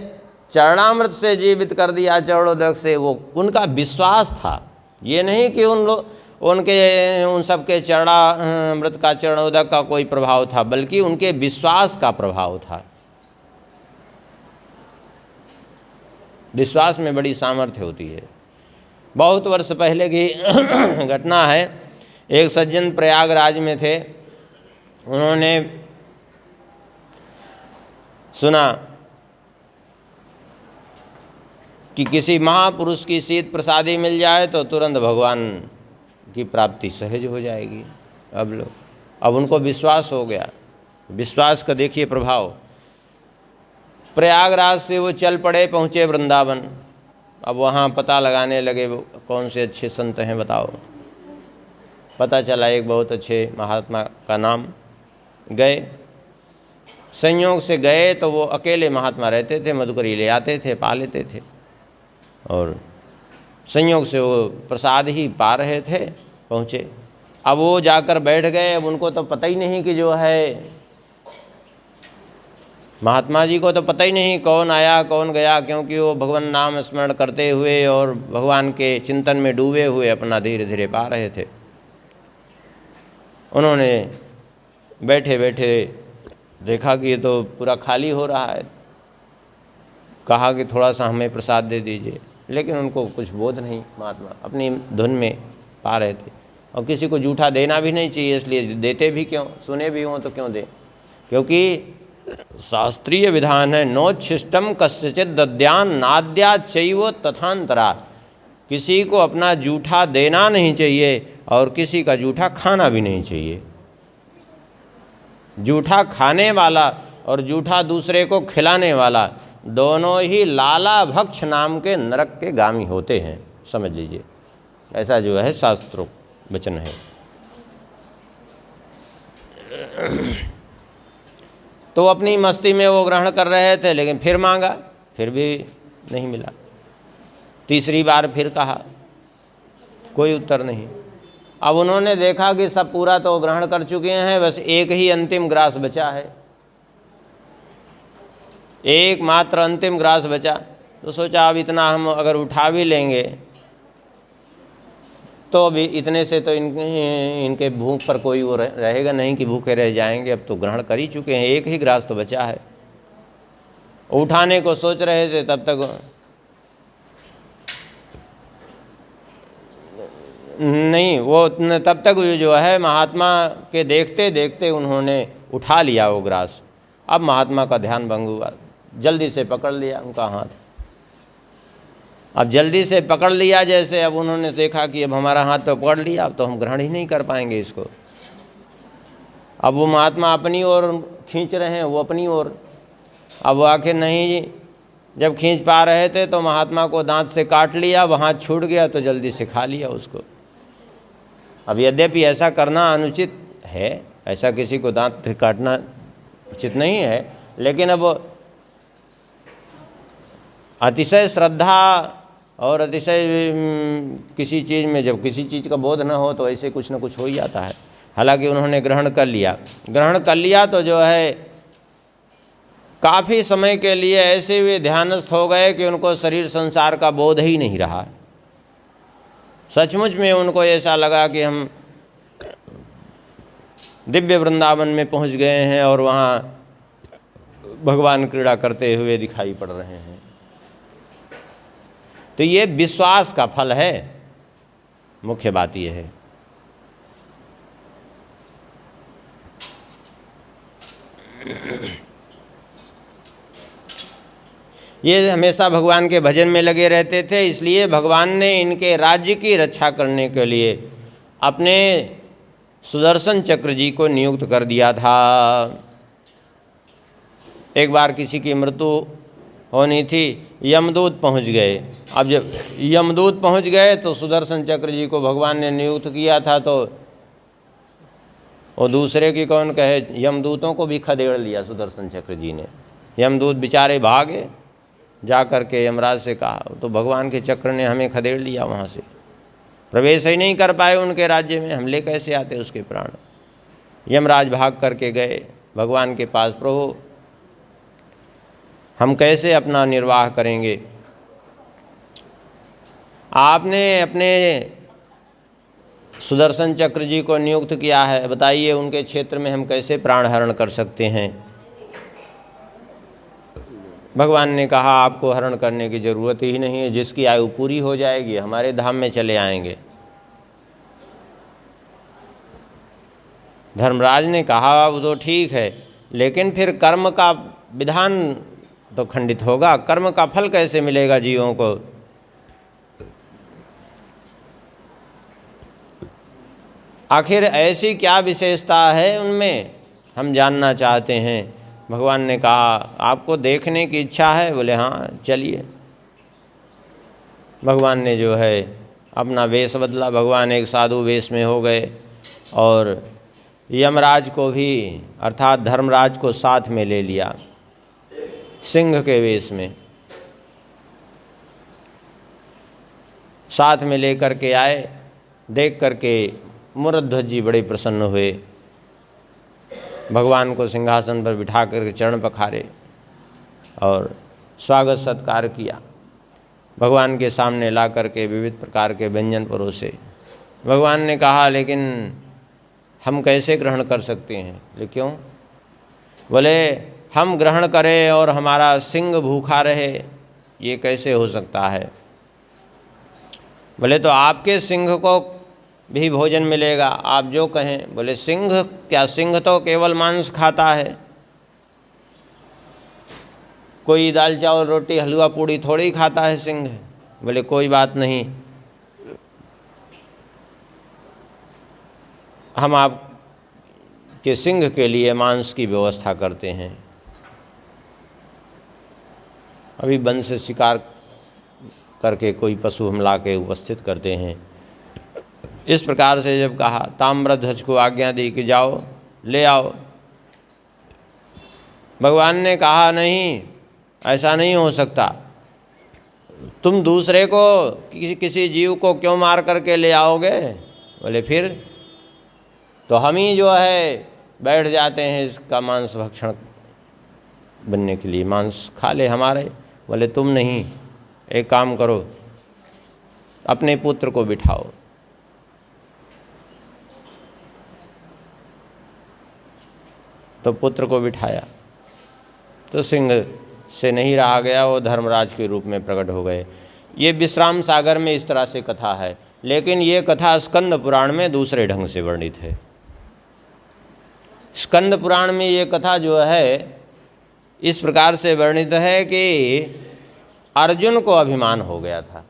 चरणामृत से जीवित कर दिया, चरणोदक से, वो उनका विश्वास था। ये नहीं कि उन सबके चरणामृत का, चरणोदक का कोई प्रभाव था, बल्कि उनके विश्वास का प्रभाव था। विश्वास में बड़ी सामर्थ्य होती है। बहुत वर्ष पहले की घटना है। एक सज्जन प्रयागराज में थे, उन्होंने सुना कि किसी महापुरुष की शीत प्रसादी मिल जाए तो तुरंत भगवान की प्राप्ति सहज हो जाएगी। अब उनको विश्वास हो गया। विश्वास का देखिए प्रभाव। प्रयागराज से वो चल पड़े, पहुँचे वृंदावन। अब वहाँ पता लगाने लगे कौन से अच्छे संत हैं बताओ। पता चला एक बहुत अच्छे महात्मा का नाम। गए, संयोग से गए तो वो अकेले महात्मा रहते थे, मधुकरी ले आते थे, पा लेते थे, और संयोग से वो प्रसाद ही पा रहे थे, पहुँचे। अब वो जाकर बैठ गए। अब उनको तो पता ही नहीं कि जो है, महात्मा जी को तो पता ही नहीं कौन आया कौन गया, क्योंकि वो भगवान नाम स्मरण करते हुए और भगवान के चिंतन में डूबे हुए अपना धीरे धीरे पा रहे थे। उन्होंने बैठे बैठे देखा कि ये तो पूरा खाली हो रहा है। कहा कि थोड़ा सा हमें प्रसाद दे दीजिए, लेकिन उनको कुछ बोध नहीं। महात्मा अपनी धुन में पा रहे थे, और किसी को जूठा देना भी नहीं चाहिए, इसलिए देते भी क्यों, सुने भी हों तो क्यों दें। क्योंकि शास्त्रीय विधान है, नोच्छिष्टम कस्यचित दद्यान नाद्या चैव तथांतरा। किसी को अपना जूठा देना नहीं चाहिए और किसी का जूठा खाना भी नहीं चाहिए। जूठा खाने वाला और जूठा दूसरे को खिलाने वाला, दोनों ही लाला भक्ष नाम के नरक के गामी होते हैं, समझ लीजिए। ऐसा जो है शास्त्रों वचन है। तो अपनी मस्ती में वो ग्रहण कर रहे थे, लेकिन फिर मांगा, फिर भी नहीं मिला। तीसरी बार फिर कहा, कोई उत्तर नहीं। अब उन्होंने देखा कि सब पूरा तो ग्रहण कर चुके हैं, बस एक ही अंतिम ग्रास बचा है, एक मात्र अंतिम ग्रास बचा। तो सोचा अब इतना हम अगर उठा भी लेंगे तो अभी इतने से तो इनके भूख पर कोई वो रहेगा नहीं कि भूखे रह जाएंगे। अब तो ग्रहण कर ही चुके हैं, एक ही ग्रास तो बचा है। उठाने को सोच रहे थे, तब तक नहीं, वो तब तक जो है महात्मा के देखते देखते उन्होंने उठा लिया वो ग्रास। अब महात्मा का ध्यान भंग हुआ, जल्दी से पकड़ लिया उनका हाथ। अब जल्दी से पकड़ लिया जैसे, अब उन्होंने देखा कि अब हमारा हाथ तो पकड़ लिया, अब तो हम ग्रहण ही नहीं कर पाएंगे इसको। अब वो महात्मा अपनी ओर खींच रहे हैं, वो अपनी ओर। अब वो आखिर नहीं, जब खींच पा रहे थे तो महात्मा को दांत से काट लिया, वो हाथ छूट गया तो जल्दी से खा लिया उसको। अब यद्यपि ऐसा करना अनुचित है, ऐसा किसी को दांत से काटना उचित नहीं है, लेकिन अब अतिशय श्रद्धा और अतिशय किसी चीज़ में, जब किसी चीज़ का बोध न हो तो ऐसे कुछ न कुछ हो ही जाता है। हालांकि उन्होंने ग्रहण कर लिया। ग्रहण कर लिया तो जो है काफ़ी समय के लिए ऐसे वे ध्यानस्थ हो गए कि उनको शरीर संसार का बोध ही नहीं रहा। सचमुच में उनको ऐसा लगा कि हम दिव्य वृंदावन में पहुंच गए हैं और वहाँ भगवान क्रीड़ा करते हुए दिखाई पड़ रहे हैं। तो ये विश्वास का फल है, मुख्य बात ये है। ये हमेशा भगवान के भजन में लगे रहते थे, इसलिए भगवान ने इनके राज्य की रक्षा करने के लिए अपने सुदर्शन चक्र जी को नियुक्त कर दिया था। एक बार किसी की मृत्यु होनी थी, यमदूत पहुंच गए। अब जब यमदूत पहुंच गए तो सुदर्शन चक्र जी को भगवान ने नियुक्त किया था, तो वो दूसरे की कौन कहे, यमदूतों को भी खदेड़ लिया सुदर्शन चक्र जी ने। यमदूत बेचारे भागे, जा कर के यमराज से कहा, तो भगवान के चक्र ने हमें खदेड़ लिया, वहाँ से प्रवेश ही नहीं कर पाए उनके राज्य में, हम ले कैसे आते उसके प्राण। यमराज भाग करके गए भगवान के पास, प्रभु हम कैसे अपना निर्वाह करेंगे, आपने अपने सुदर्शन चक्र जी को नियुक्त किया है, बताइए उनके क्षेत्र में हम कैसे प्राण हरण कर सकते हैं। भगवान ने कहा आपको हरण करने की जरूरत ही नहीं है, जिसकी आयु पूरी हो जाएगी हमारे धाम में चले आएंगे। धर्मराज ने कहा वो तो ठीक है, लेकिन फिर कर्म का विधान तो खंडित होगा, कर्म का फल कैसे मिलेगा जीवों को। आखिर ऐसी क्या विशेषता है उनमें, हम जानना चाहते हैं। भगवान ने कहा आपको देखने की इच्छा है, बोले हाँ चलिए। भगवान ने जो है अपना वेश बदला, भगवान एक साधु वेश में हो गए और यमराज को भी अर्थात धर्मराज को साथ में ले लिया सिंह के वेश में, साथ में लेकर के आए। देख करके मूरध्वज जी बड़े प्रसन्न हुए, भगवान को सिंहासन पर बिठा करके चरण पखारे और स्वागत सत्कार किया। भगवान के सामने ला करके विविध प्रकार के व्यंजन परोसे। भगवान ने कहा लेकिन हम कैसे ग्रहण कर सकते हैं, बोले क्यों, बोले हम ग्रहण करें और हमारा सिंह भूखा रहे, ये कैसे हो सकता है। बोले तो आपके सिंह को भी भोजन मिलेगा, आप जो कहें। बोले सिंह क्या, सिंह तो केवल मांस खाता है, कोई दाल चावल रोटी हलवा पूड़ी थोड़ी ही खाता है सिंह। बोले कोई बात नहीं, हम आप के सिंह के लिए मांस की व्यवस्था करते हैं। अभी वन से शिकार करके कोई पशु हम ला के उपस्थित करते हैं। इस प्रकार से जब कहा, ताम्रध्वज को आज्ञा दी कि जाओ ले आओ। भगवान ने कहा नहीं, ऐसा नहीं हो सकता, तुम दूसरे को किसी जीव को क्यों मार करके ले आओगे। बोले फिर तो हम ही जो है बैठ जाते हैं इसका मांस भक्षण बनने के लिए, मांस खा ले हमारे। बोले तुम नहीं, एक काम करो, अपने पुत्र को बिठाओ। तो पुत्र को बिठाया तो सिंह से नहीं रहा गया, वो धर्मराज के रूप में प्रकट हो गए। ये विश्राम सागर में इस तरह से कथा है। लेकिन ये कथा स्कंद पुराण में दूसरे ढंग से वर्णित है। स्कंद पुराण में ये कथा जो है इस प्रकार से वर्णित है कि अर्जुन को अभिमान हो गया था।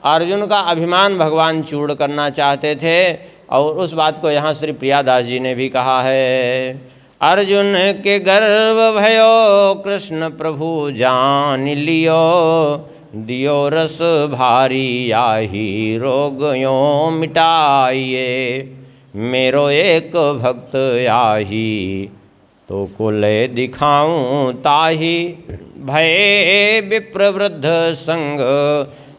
अर्जुन का अभिमान भगवान चूर्ण करना चाहते थे और उस बात को यहाँ श्री प्रियादास जी ने भी कहा है। अर्जुन के गर्व भयो कृष्ण प्रभु जान लियो, दियो रस भारी आही रोग यो मिटाइए, मेरो एक भक्त आही तो कुले दिखाऊं ताही, भय विप्रवृद्ध संग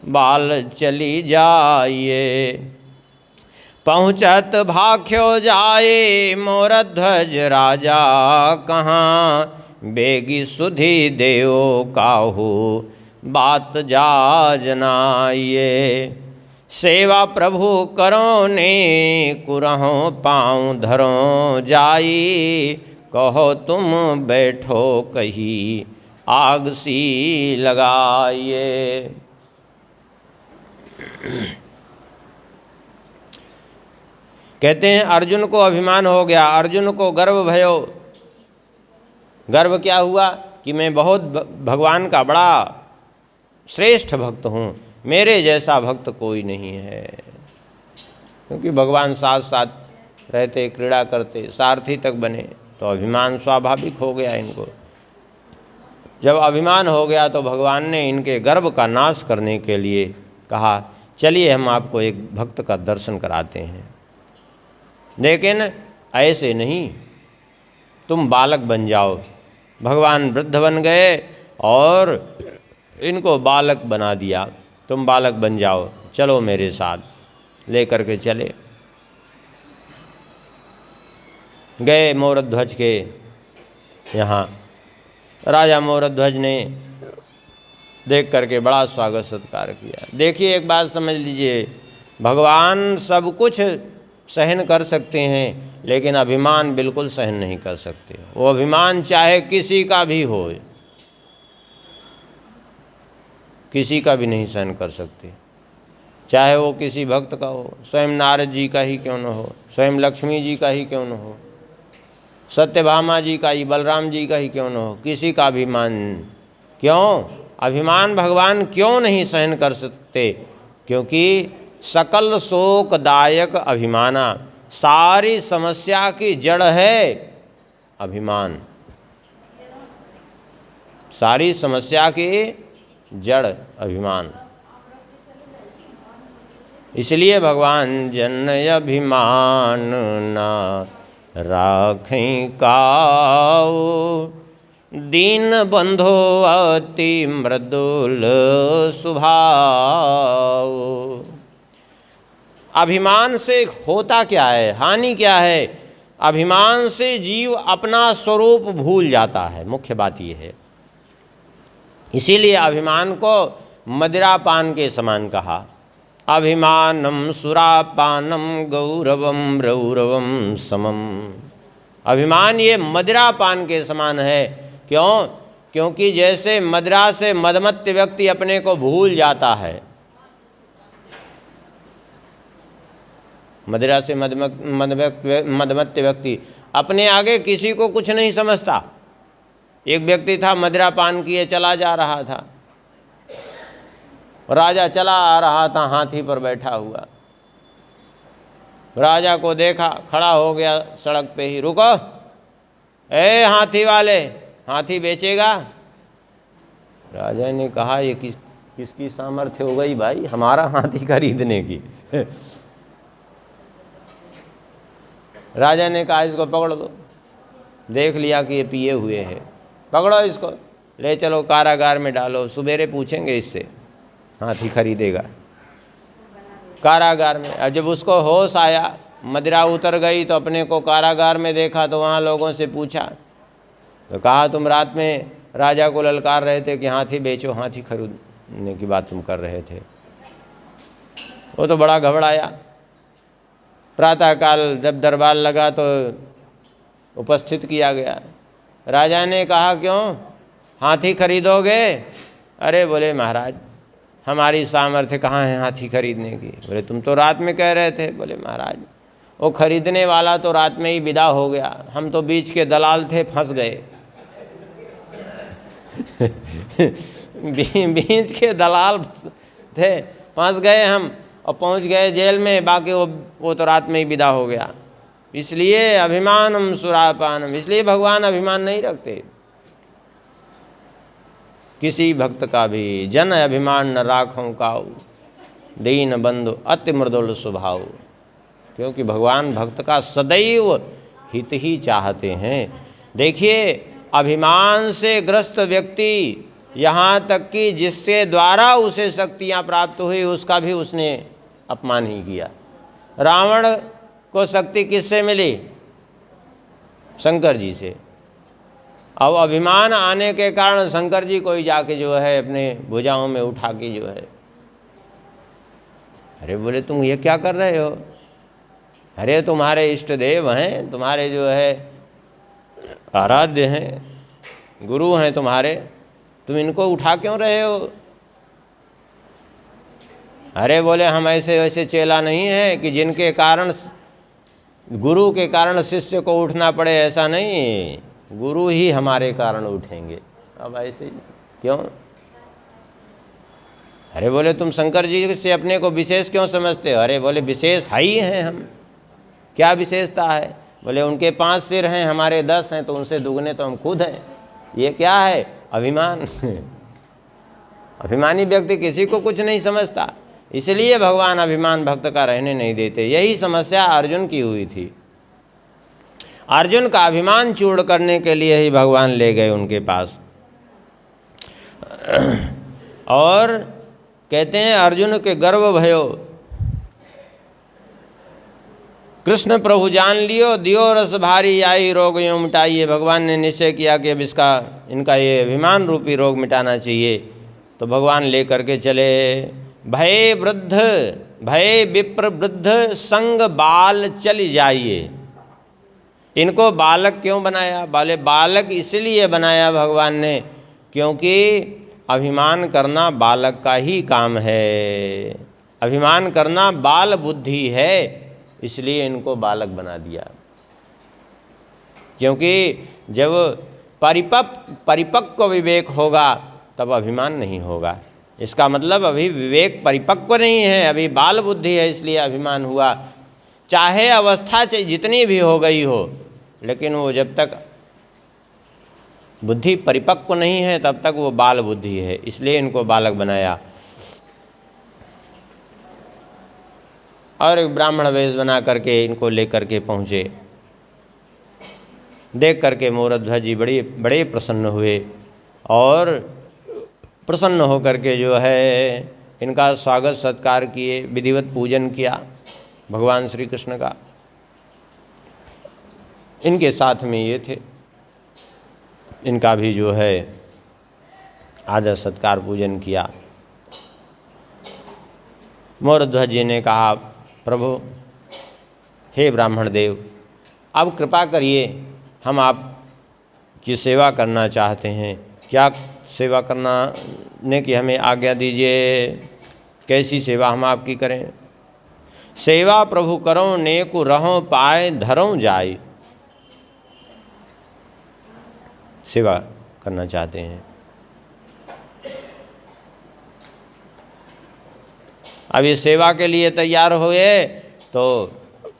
बाल चली जाइए, पहुँचत भाख्यो जाए मोर ध्वज राजा कहाँ, बेगी सुधि देव काहू बात जा जनाइए, सेवा प्रभु करो ने कुरहों पाँव धरो जाई, कहो तुम बैठो कही आग सी लगाइए। कहते हैं अर्जुन को अभिमान हो गया, अर्जुन को गर्व भयो। गर्व क्या हुआ कि मैं बहुत भगवान का बड़ा श्रेष्ठ भक्त हूँ, मेरे जैसा भक्त कोई नहीं है। क्योंकि भगवान साथ साथ रहते, क्रीड़ा करते, सारथी तक बने, तो अभिमान स्वाभाविक हो गया इनको। जब अभिमान हो गया तो भगवान ने इनके गर्व का नाश करने के लिए कहा, चलिए हम आपको एक भक्त का दर्शन कराते हैं, लेकिन ऐसे नहीं, तुम बालक बन जाओ। भगवान वृद्ध बन गए और इनको बालक बना दिया, तुम बालक बन जाओ, चलो मेरे साथ। लेकर के चले गए मोरध्वज के यहाँ। राजा मोरध्वज ने देख करके बड़ा स्वागत सत्कार किया। देखिए एक बात समझ लीजिए, भगवान सब कुछ सहन कर सकते हैं लेकिन अभिमान बिल्कुल सहन नहीं कर सकते। वो अभिमान चाहे किसी का भी हो, किसी का भी नहीं सहन कर सकते, चाहे वो किसी भक्त का हो, स्वयं नारद जी का ही क्यों न हो, स्वयं लक्ष्मी जी का ही क्यों न हो, सत्यभामा जी का ही, बलराम जी का ही क्यों न हो, किसी का अभिमान। क्यों अभिमान भगवान क्यों नहीं सहन कर सकते? क्योंकि सकल शोकदायक अभिमाना, सारी समस्या की जड़ है अभिमान। सारी समस्या की जड़ अभिमान। इसलिए भगवान जन अभिमान ना राखें काऊ, दीन बंधो अति मृदुल स्वभाव। अभिमान से होता क्या है, हानि क्या है? अभिमान से जीव अपना स्वरूप भूल जाता है, मुख्य बात यह है। इसीलिए अभिमान को मदिरापान के समान कहा। अभिमानम सुरापानम गौरवम रौरवम समम। अभिमान ये मदिरापान के समान है। क्यों? क्योंकि जैसे मदिरा से मदमत्त व्यक्ति अपने को भूल जाता है, मदिरा से मदमत्त व्यक्ति अपने आगे किसी को कुछ नहीं समझता। एक व्यक्ति था, मदिरा पान किए चला जा रहा था, राजा चला आ रहा था हाथी पर बैठा हुआ। राजा को देखा, खड़ा हो गया सड़क पे ही, रुको, ए हाथी वाले, हाथी बेचेगा? राजा ने कहा, ये किसकी सामर्थ्य हो गई भाई हमारा हाथी खरीदने की? राजा ने कहा, इसको पकड़ दो। देख लिया कि ये पिए हुए है, पकड़ो इसको, ले चलो कारागार में डालो, सुबेरे पूछेंगे इससे, हाथी खरीदेगा। कारागार में, अब जब उसको होश आया, मदिरा उतर गई, तो अपने को कारागार में देखा, तो वहाँ लोगों से पूछा, तो कहा तुम रात में राजा को ललकार रहे थे कि हाथी बेचो, हाथी खरीदने की बात तुम कर रहे थे। वो तो बड़ा घबराया। प्रातःकाल जब दरबार लगा तो उपस्थित किया गया। राजा ने कहा, क्यों हाथी खरीदोगे? अरे बोले महाराज, हमारी सामर्थ्य कहाँ है हाथी खरीदने की। बोले तुम तो रात में कह रहे थे। बोले महाराज वो खरीदने वाला तो रात में ही विदा हो गया, हम तो बीच के दलाल थे, फंस गए। बीच के दलाल थे, फंस गए हम और पहुंच गए जेल में। बाकी वो तो रात में ही विदा हो गया। इसलिए अभिमानम सुरापानम, इसलिए भगवान अभिमान नहीं रखते किसी भक्त का भी। जन अभिमान न राखों काऊ, दीन बंधु अति मृदुल स्वभाव। क्योंकि भगवान भक्त का सदैव हित ही चाहते हैं। देखिए अभिमान से ग्रस्त व्यक्ति, यहाँ तक कि जिसके द्वारा उसे शक्तियाँ प्राप्त हुई उसका भी उसने अपमान ही किया। रावण को शक्ति किससे मिली? शंकर जी से। अब अभिमान आने के कारण शंकर जी को ही जाके जो है अपने भुजाओं में उठा के जो है, अरे बोले तुम ये क्या कर रहे हो? अरे तुम्हारे इष्ट देव हैं, तुम्हारे जो है आराध्य हैं, गुरु हैं तुम्हारे, तुम इनको उठा क्यों रहे हो? अरे बोले हम ऐसे वैसे चेला नहीं है कि जिनके कारण, गुरु के कारण शिष्य को उठना पड़े, ऐसा नहीं, गुरु ही हमारे कारण उठेंगे। अब ऐसे क्यों? अरे बोले तुम शंकर जी से अपने को विशेष क्यों समझते हो? अरे बोले विशेष है ही हैं हम। क्या विशेषता है? बोले उनके 5 सिर हैं, हमारे 10 हैं, तो उनसे दुगने तो हम खुद हैं। ये क्या है? अभिमान। अभिमानी व्यक्ति किसी को कुछ नहीं समझता, इसलिए भगवान अभिमान भक्त का रहने नहीं देते। यही समस्या अर्जुन की हुई थी। अर्जुन का अभिमान चूर्ण करने के लिए ही भगवान ले गए उनके पास। और कहते हैं अर्जुन के गर्व भयो, कृष्ण प्रभु जान लियो, दियो रस भारी आई रोग यूं मिटाइए। भगवान ने निश्चय किया कि अब इनका ये अभिमान रूपी रोग मिटाना चाहिए। तो भगवान ले करके चले। भय वृद्ध, भय विप्र वृद्ध संग बाल चल जाइए। इनको बालक क्यों बनाया? बोले बालक इसलिए बनाया भगवान ने क्योंकि अभिमान करना बालक का ही काम है। अभिमान करना बाल बुद्धि है, इसलिए इनको बालक बना दिया। क्योंकि जब परिपक्व विवेक होगा तब अभिमान नहीं होगा। इसका मतलब अभी विवेक परिपक्व नहीं है, अभी बाल बुद्धि है, इसलिए अभिमान हुआ। चाहे अवस्था जितनी भी हो गई हो, लेकिन वो जब तक बुद्धि परिपक्व नहीं है तब तक वो बाल बुद्धि है, इसलिए इनको बालक बनाया। और एक ब्राह्मण वेश बना करके इनको लेकर के पहुँचे। देख करके मोरध्वज जी बड़े प्रसन्न हुए और प्रसन्न होकर के जो है इनका स्वागत सत्कार किए, विधिवत पूजन किया भगवान श्री कृष्ण का। इनके साथ में ये थे, इनका भी जो है आदर सत्कार पूजन किया। मोरध्वज जी ने कहा, प्रभु हे ब्राह्मण देव, अब कृपा करिए, हम आपकी सेवा करना चाहते हैं। क्या सेवा करने की हमें आज्ञा दीजिए, कैसी सेवा हम आपकी करें? सेवा प्रभु करो नेकु रहो पाए धरो जाए। सेवा करना चाहते हैं। अब ये सेवा के लिए तैयार हुए तो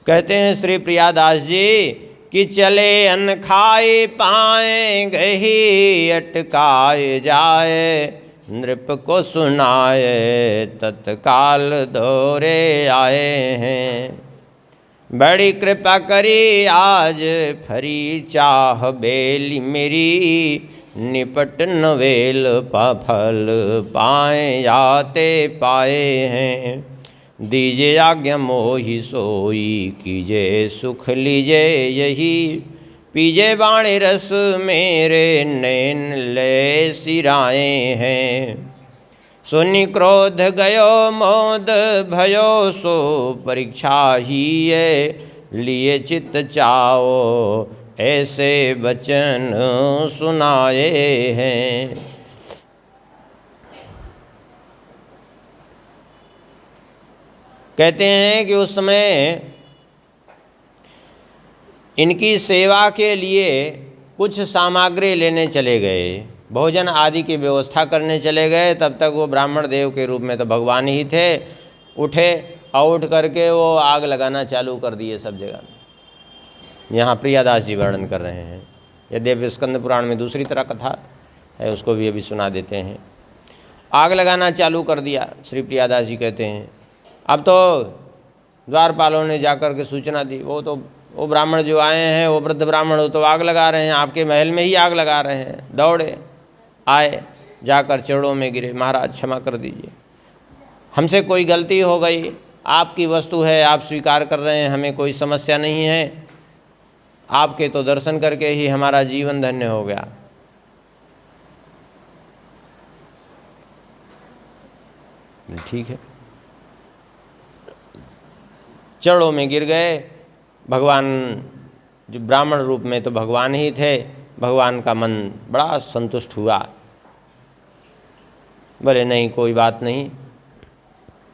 कहते हैं श्री प्रियादास जी कि चले अन्न खाए पाए गही अटकाए जाए, नृप को सुनाए तत्काल दौरे आए हैं। बड़ी कृपा करी आज फरी चाह बेली मेरी, निपट नवेल फल पाए आते पाए हैं। दीजिए आज्ञा मोहि सोई, कीजिए सुख लीजिए यही, पीजे वाणी रस मेरे नैन ले सिराए हैं। सुनि क्रोध गयो मोद भयो, सो परीक्षा ही लिए चित्त चाओ, ऐसे वचन सुनाए हैं। कहते हैं कि उस समय इनकी सेवा के लिए कुछ सामग्री लेने चले गए, भोजन आदि की व्यवस्था करने चले गए। तब तक वो ब्राह्मण देव के रूप में तो भगवान ही थे। उठे और उठ करके वो आग लगाना चालू कर दिए सब जगह। यहाँ प्रियादास जी वर्णन कर रहे हैं। यद्यपि स्कंद पुराण में दूसरी तरह कथा है, उसको भी अभी सुना देते हैं। आग लगाना चालू कर दिया। श्री प्रियादास जी कहते हैं अब तो द्वारपालों ने जाकर के सूचना दी, वो ब्राह्मण जो आए हैं, वो वृद्ध ब्राह्मण, वो तो आग लगा रहे हैं, आपके महल में ही आग लगा रहे हैं। दौड़े आए, जाकर चरणों में गिरे, महाराज क्षमा कर दीजिए, हमसे कोई गलती हो गई, आपकी वस्तु है, आप स्वीकार कर रहे हैं, हमें कोई समस्या नहीं है, आपके तो दर्शन करके ही हमारा जीवन धन्य हो गया। ठीक है, चरणों में गिर गए। भगवान जो ब्राह्मण रूप में तो भगवान ही थे, भगवान का मन बड़ा संतुष्ट हुआ। बोले नहीं कोई बात नहीं,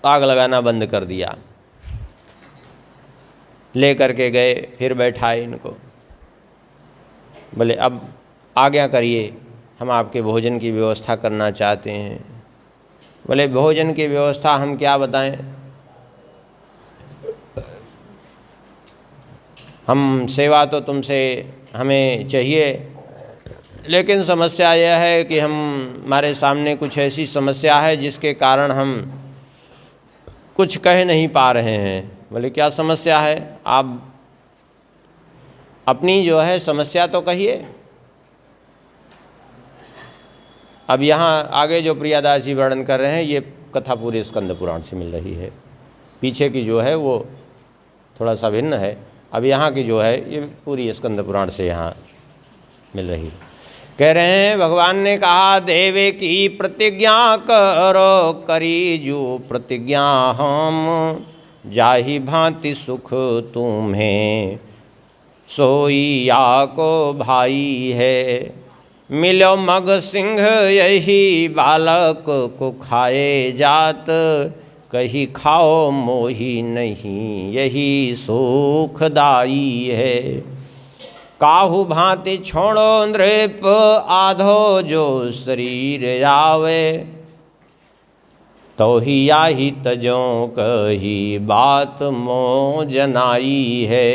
आग लगाना बंद कर दिया। ले करके गए, फिर बैठाए इनको। बोले अब आज्ञा करिए, हम आपके भोजन की व्यवस्था करना चाहते हैं। बोले भोजन की व्यवस्था हम क्या बताएं, हम सेवा तो तुमसे हमें चाहिए, लेकिन समस्या यह है कि हमारे सामने कुछ ऐसी समस्या है जिसके कारण हम कुछ कह नहीं पा रहे हैं। बोले क्या समस्या है, आप अपनी जो है समस्या तो कहिए। अब यहाँ आगे जो प्रियादास जी वर्णन कर रहे हैं, ये कथा पूरे स्कंद पुराण से मिल रही है। पीछे की जो है वो थोड़ा सा भिन्न है। अब यहाँ की जो है ये पूरी स्कंद पुराण से यहाँ मिल रही है। कह रहे हैं भगवान ने कहा देवे की प्रतिज्ञा करो, करी जो प्रतिज्ञा हम, जाहि भांति सुख तुम्हें सोई या को भाई है। मिलो मग सिंह यही बालक को खाए जात, कही खाओ मोही नहीं यही सुखदाई है। काहू भांति छोड़ो नृप आधो जो शरीर आवे, तो ही आही तजो कही बात मो जनाई है।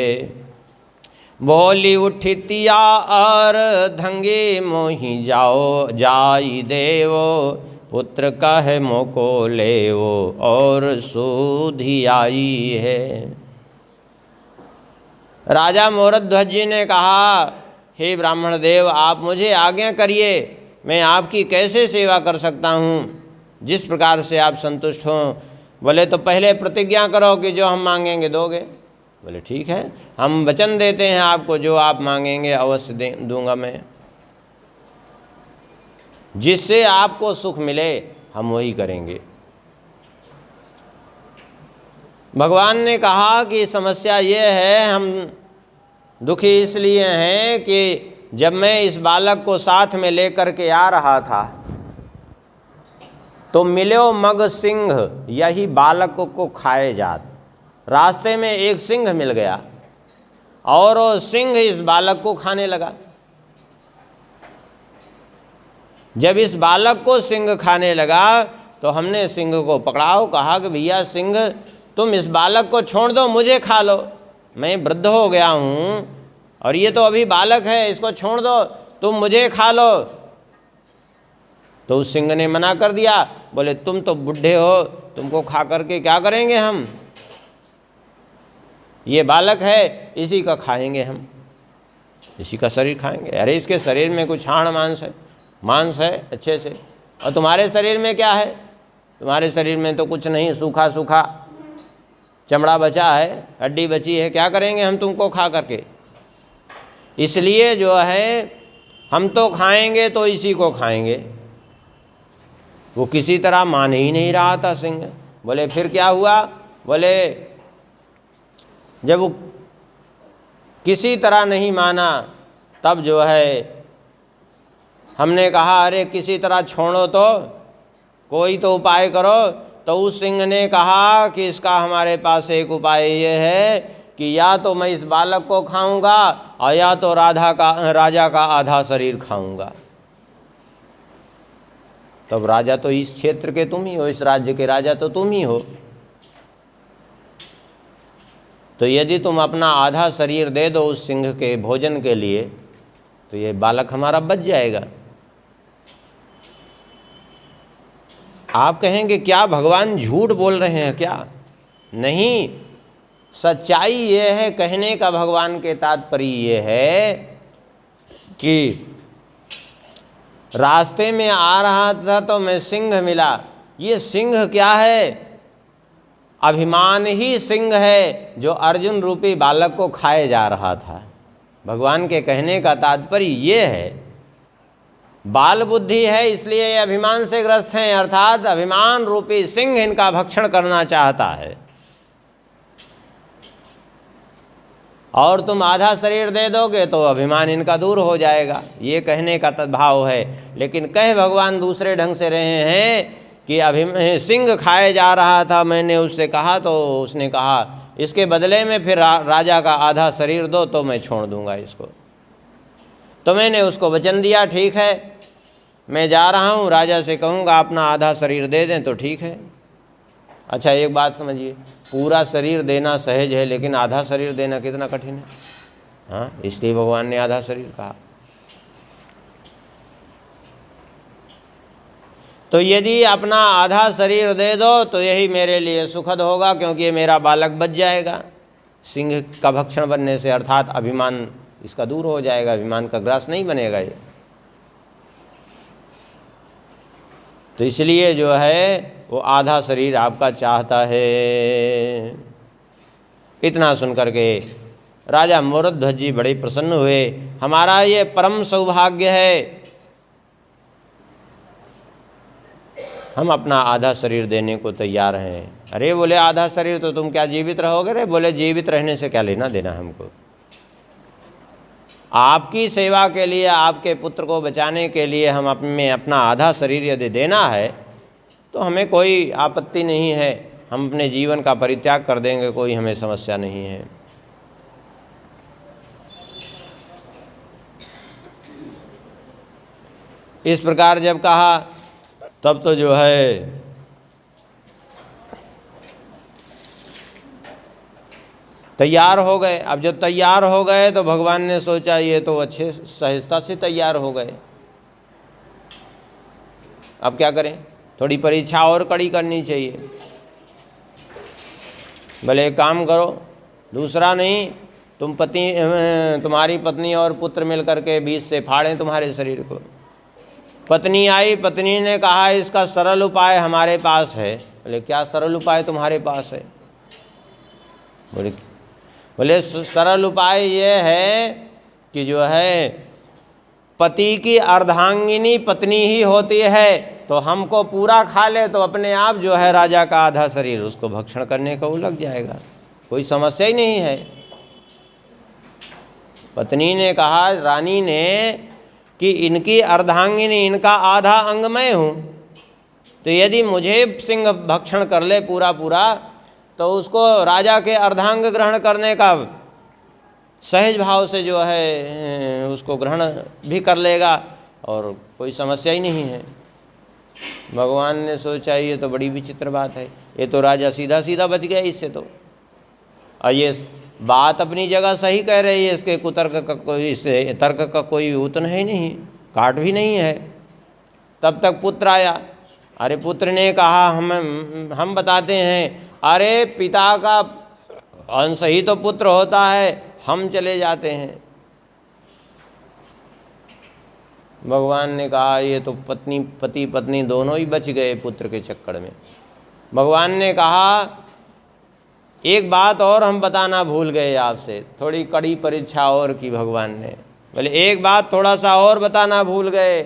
बोली उठितिया और धंगे मोही जाओ जाई देवो, पुत्र कहे मोको लेवो और सुधि आई है। राजा मोरध्वज जी ने कहा हे ब्राह्मण देव, आप मुझे आज्ञा करिए, मैं आपकी कैसे सेवा कर सकता हूँ, जिस प्रकार से आप संतुष्ट हों। बोले तो पहले प्रतिज्ञा करो कि जो हम मांगेंगे दोगे। बोले ठीक है, हम वचन देते हैं आपको, जो आप मांगेंगे अवश्य दूंगा मैं, जिससे आपको सुख मिले हम वही करेंगे। भगवान ने कहा कि समस्या ये है, हम दुखी इसलिए हैं कि जब मैं इस बालक को साथ में लेकर के आ रहा था तो मिलो मग सिंह यही बालक को खाए जात। रास्ते में एक सिंह मिल गया और वो सिंह इस बालक को खाने लगा। जब इस बालक को सिंह खाने लगा तो हमने सिंह को पकड़ाओ, कहा कि भैया सिंह तुम इस बालक को छोड़ दो, मुझे खा लो, मैं वृद्ध हो गया हूँ और ये तो अभी बालक है, इसको छोड़ दो, तुम मुझे खा लो। तो उस सिंह ने मना कर दिया। बोले तुम तो बूढ़े हो, तुमको खा करके क्या करेंगे हम, ये बालक है इसी का खाएंगे हम, इसी का शरीर खाएंगे। अरे इसके शरीर में कुछ हाड़ मांस है अच्छे से, और तुम्हारे शरीर में क्या है, तुम्हारे शरीर में तो कुछ नहीं, सूखा सूखा चमड़ा बचा है, हड्डी बची है, क्या करेंगे हम तुमको खा करके। इसलिए जो है हम तो खाएंगे तो इसी को खाएंगे। वो किसी तरह मान ही नहीं रहा था सिंह। बोले फिर क्या हुआ, बोले जब वो किसी तरह नहीं माना तब जो है हमने कहा अरे किसी तरह छोड़ो तो, कोई तो उपाय करो। तो उस सिंह ने कहा कि इसका हमारे पास एक उपाय ये है कि या तो मैं इस बालक को खाऊंगा और या तो राजा का आधा शरीर खाऊंगा। तब राजा तो इस क्षेत्र के तुम ही हो, इस राज्य के राजा तो तुम ही हो, तो यदि तुम अपना आधा शरीर दे दो उस सिंह के भोजन के लिए तो ये बालक हमारा बच जाएगा। आप कहेंगे क्या भगवान झूठ बोल रहे हैं क्या? नहीं, सच्चाई ये है, कहने का भगवान के तात्पर्य ये है कि रास्ते में आ रहा था तो मैं सिंह मिला। ये सिंह क्या है? अभिमान ही सिंह है जो अर्जुन रूपी बालक को खाए जा रहा था। भगवान के कहने का तात्पर्य ये है, बाल बुद्धि है इसलिए ये अभिमान से ग्रस्त हैं, अर्थात अभिमान रूपी सिंह इनका भक्षण करना चाहता है। और तुम आधा शरीर दे दोगे तो अभिमान इनका दूर हो जाएगा, ये कहने का भाव है। लेकिन कह भगवान दूसरे ढंग से रहे हैं कि सिंह खाए जा रहा था, मैंने उससे कहा तो उसने कहा इसके बदले में फिर राजा का आधा शरीर दो तो मैं छोड़ दूंगा इसको। तो मैंने उसको वचन दिया, ठीक है मैं जा रहा हूँ, राजा से कहूँगा अपना आधा शरीर दे दें तो ठीक है। अच्छा एक बात समझिए, पूरा शरीर देना सहज है लेकिन आधा शरीर देना कितना कठिन है। हाँ, इसलिए भगवान ने आधा शरीर कहा। तो यदि अपना आधा शरीर दे दो तो यही मेरे लिए सुखद होगा, क्योंकि ये मेरा बालक बच जाएगा सिंह का भक्षण बनने से, अर्थात अभिमान इसका दूर हो जाएगा, अभिमान का ग्रास नहीं बनेगा ये। तो इसलिए जो है वो आधा शरीर आपका चाहता है। इतना सुनकर के राजा मोरध्वज जी बड़े प्रसन्न हुए, हमारा ये परम सौभाग्य है, हम अपना आधा शरीर देने को तैयार हैं। अरे बोले आधा शरीर तो तुम क्या जीवित रहोगे? रे बोले जीवित रहने से क्या लेना देना हमको, आपकी सेवा के लिए, आपके पुत्र को बचाने के लिए हम अपना आधा शरीर यदि देना है तो हमें कोई आपत्ति नहीं है, हम अपने जीवन का परित्याग कर देंगे, कोई हमें समस्या नहीं है। इस प्रकार जब कहा तब तो जो है तैयार हो गए। अब जब तैयार हो गए तो भगवान ने सोचा ये तो अच्छे सहजता से तैयार हो गए, अब क्या करें, थोड़ी परीक्षा और कड़ी करनी चाहिए। भले एक काम करो, दूसरा नहीं, तुम्हारी पत्नी और पुत्र मिलकर के बीच से फाड़ें तुम्हारे शरीर को। पत्नी आई, पत्नी ने कहा इसका सरल उपाय हमारे पास है। बोले क्या सरल उपाय तुम्हारे पास है? बोले सरल उपाय ये है कि जो है पति की अर्धांगिनी पत्नी ही होती है, तो हमको पूरा खा ले तो अपने आप जो है राजा का आधा शरीर उसको भक्षण करने का वो लग जाएगा, कोई समस्या ही नहीं है। पत्नी ने कहा रानी ने कि इनकी अर्धांगिनी, इनका आधा अंग मैं हूँ, तो यदि मुझे सिंह भक्षण कर ले पूरा पूरा तो उसको राजा के अर्धांग ग्रहण करने का सहज भाव से जो है उसको ग्रहण भी कर लेगा और कोई समस्या ही नहीं है। भगवान ने सोचा ये तो बड़ी विचित्र बात है, ये तो राजा सीधा सीधा बच गया इससे तो। और ये बात अपनी जगह सही कह रही है, इसके कुतर्क का कोई, इससे तर्क का कोई उतन है नहीं, काट भी नहीं है। तब तक पुत्र आया। अरे पुत्र ने कहा हम बताते हैं, अरे पिता का अंश ही तो पुत्र होता है, हम चले जाते हैं। भगवान ने कहा ये तो पति पत्नी दोनों ही बच गए पुत्र के चक्कर में। भगवान ने कहा एक बात और हम बताना भूल गए आपसे, थोड़ी कड़ी परीक्षा और की भगवान ने। बोले एक बात थोड़ा सा और बताना भूल गए।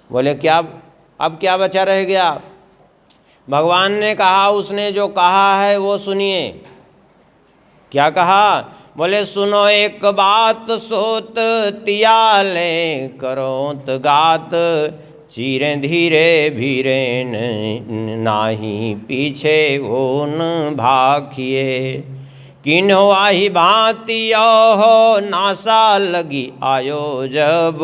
बोले क्या? अब क्या बचा रह गया? भगवान ने कहा उसने जो कहा है वो सुनिए। क्या कहा? बोले सुनो एक बात सोत तियाले करोत गात, चीरे धीरे भीरे नाही पीछे ओन भाखिए। किन्हो आही भांति हो नासा लगी आयो जब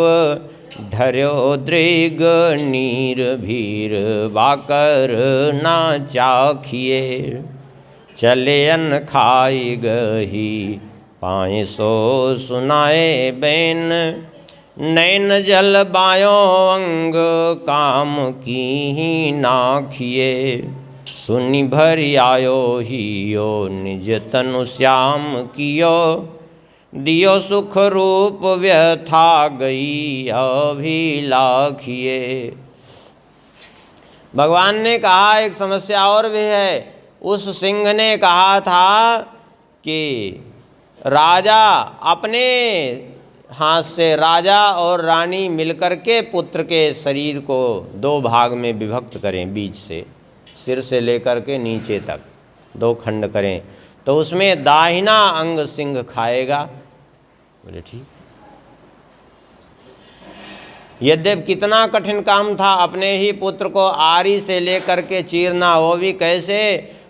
ढर्यो दृग नीर भीर बाकर ना चाखिए। चले अन खाई गही पाए सो सुनाए बैन नैन जल बायो अंग काम की ही नाखिए। सुनि भरी आयो हियो निज तनु श्याम कियो दियो सुख रूप व्यथा गई अभिलाखिए। भगवान ने कहा एक समस्या और भी है। उस सिंह ने कहा था कि राजा अपने हाथ से राजा और रानी मिलकर के पुत्र के शरीर को 2 भाग में विभक्त करें, बीच से सिर से लेकर के नीचे तक 2 खंड करें, तो उसमें दाहिना अंग सिंह खाएगा। बोले ठीक। यद्यपि कितना कठिन काम था, अपने ही पुत्र को आरी से लेकर के चीरना, वो भी कैसे?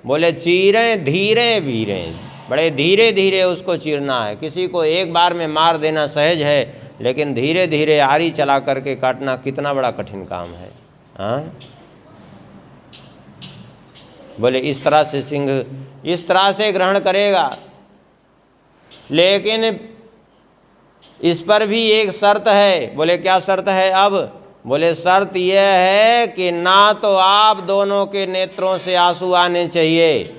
बोले चीरें धीरे भीरे, बड़े धीरे धीरे उसको चीरना है। किसी को एक बार में मार देना सहज है, लेकिन धीरे धीरे आरी चला करके काटना कितना बड़ा कठिन काम है। हाँ, बोले इस तरह से सिंह इस तरह से ग्रहण करेगा, लेकिन इस पर भी एक शर्त है। बोले क्या शर्त है? अब बोले शर्त यह है कि ना तो आप दोनों के नेत्रों से आंसू आने चाहिए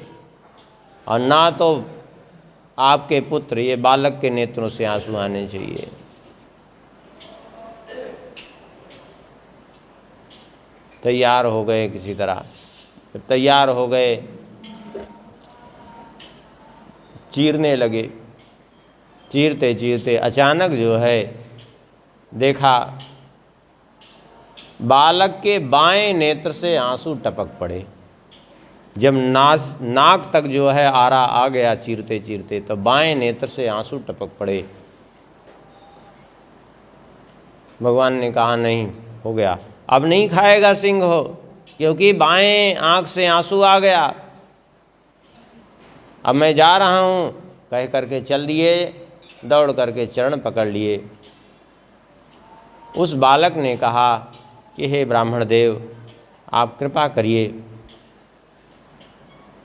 और ना तो आपके पुत्र ये बालक के नेत्रों से आंसू आने चाहिए। तैयार हो गए किसी तरह। तैयार हो गए, चीरने लगे। चीरते चीरते अचानक जो है देखा बालक के बाएं नेत्र से आंसू टपक पड़े। जब नाक तक जो है आरा आ गया चीरते चीरते, तो बाएं नेत्र से आंसू टपक पड़े। भगवान ने कहा नहीं, हो गया, अब नहीं खाएगा सिंह हो, क्योंकि बाएं आंख से आंसू आ गया। अब मैं जा रहा हूँ कह करके चल दिए, दौड़ करके चरण पकड़ लिए। उस बालक ने कहा कि हे ब्राह्मण देव, आप कृपा करिए,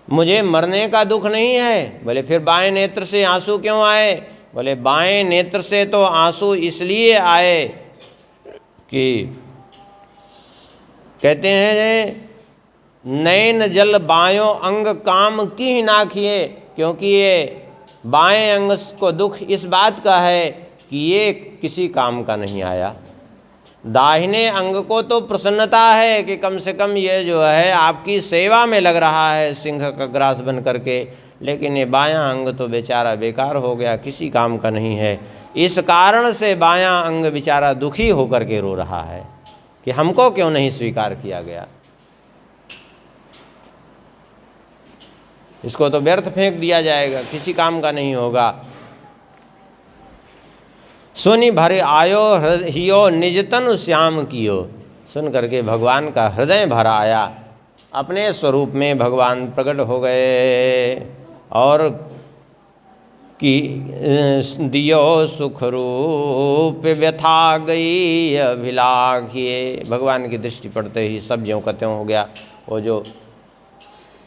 मुझे मरने का दुख नहीं है। बोले फिर बाएं नेत्र से आंसू क्यों आए? बोले बाएं नेत्र से तो आंसू इसलिए आए कि कहते हैं नैन जल बायों अंग काम की ही नाखिए, क्योंकि ये बाएं अंग को दुख इस बात का है कि ये किसी काम का नहीं आया। दाहिने अंग को तो प्रसन्नता है कि कम से कम ये जो है आपकी सेवा में लग रहा है सिंह का ग्रास बन करके, लेकिन ये बायां अंग तो बेचारा बेकार हो गया, किसी काम का नहीं है। इस कारण से बायां अंग बेचारा दुखी होकर के रो रहा है कि हमको क्यों नहीं स्वीकार किया गया, इसको तो व्यर्थ फेंक दिया जाएगा, किसी काम का नहीं होगा। सुनि भर आयो हियो निज तनु श्याम कियो। सुन करके भगवान का हृदय भर आया, अपने स्वरूप में भगवान प्रकट हो गए और कि दियो सुख रूप व्यथा गई अभिलाखिए। भगवान की दृष्टि पड़ते ही सब ज्यों का त्यों हो गया। वो जो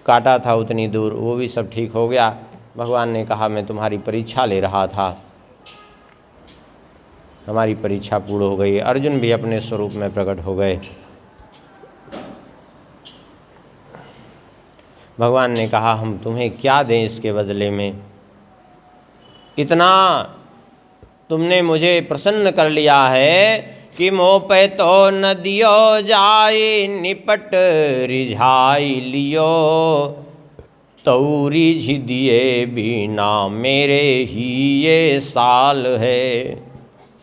काटा था उतनी दूर वो भी सब ठीक हो गया। भगवान ने कहा मैं तुम्हारी परीक्षा ले रहा था, हमारी परीक्षा पूर्ण हो गई। अर्जुन भी अपने स्वरूप में प्रकट हो गए। भगवान ने कहा हम तुम्हें क्या दें इसके बदले में, इतना तुमने मुझे प्रसन्न कर लिया है कि मोह पे तो न दियो जाई निपट रिझाई लियो, तौरी झिदिए बिना मेरे ही ये साल है।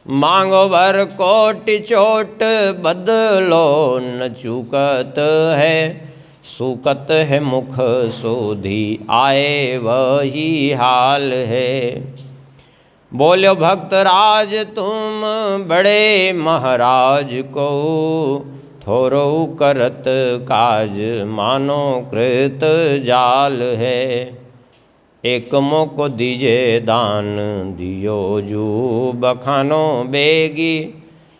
मांगो भर कोट चोट बदलो न चूकत है, सूकत है मुख सोधी आए वही हाल है। बोलो भक्त राज तुम बड़े महाराज को, थोरो करत काज मानो कृत जाल है। एक मोको दीजे दान दियो जू बखानो बेगी।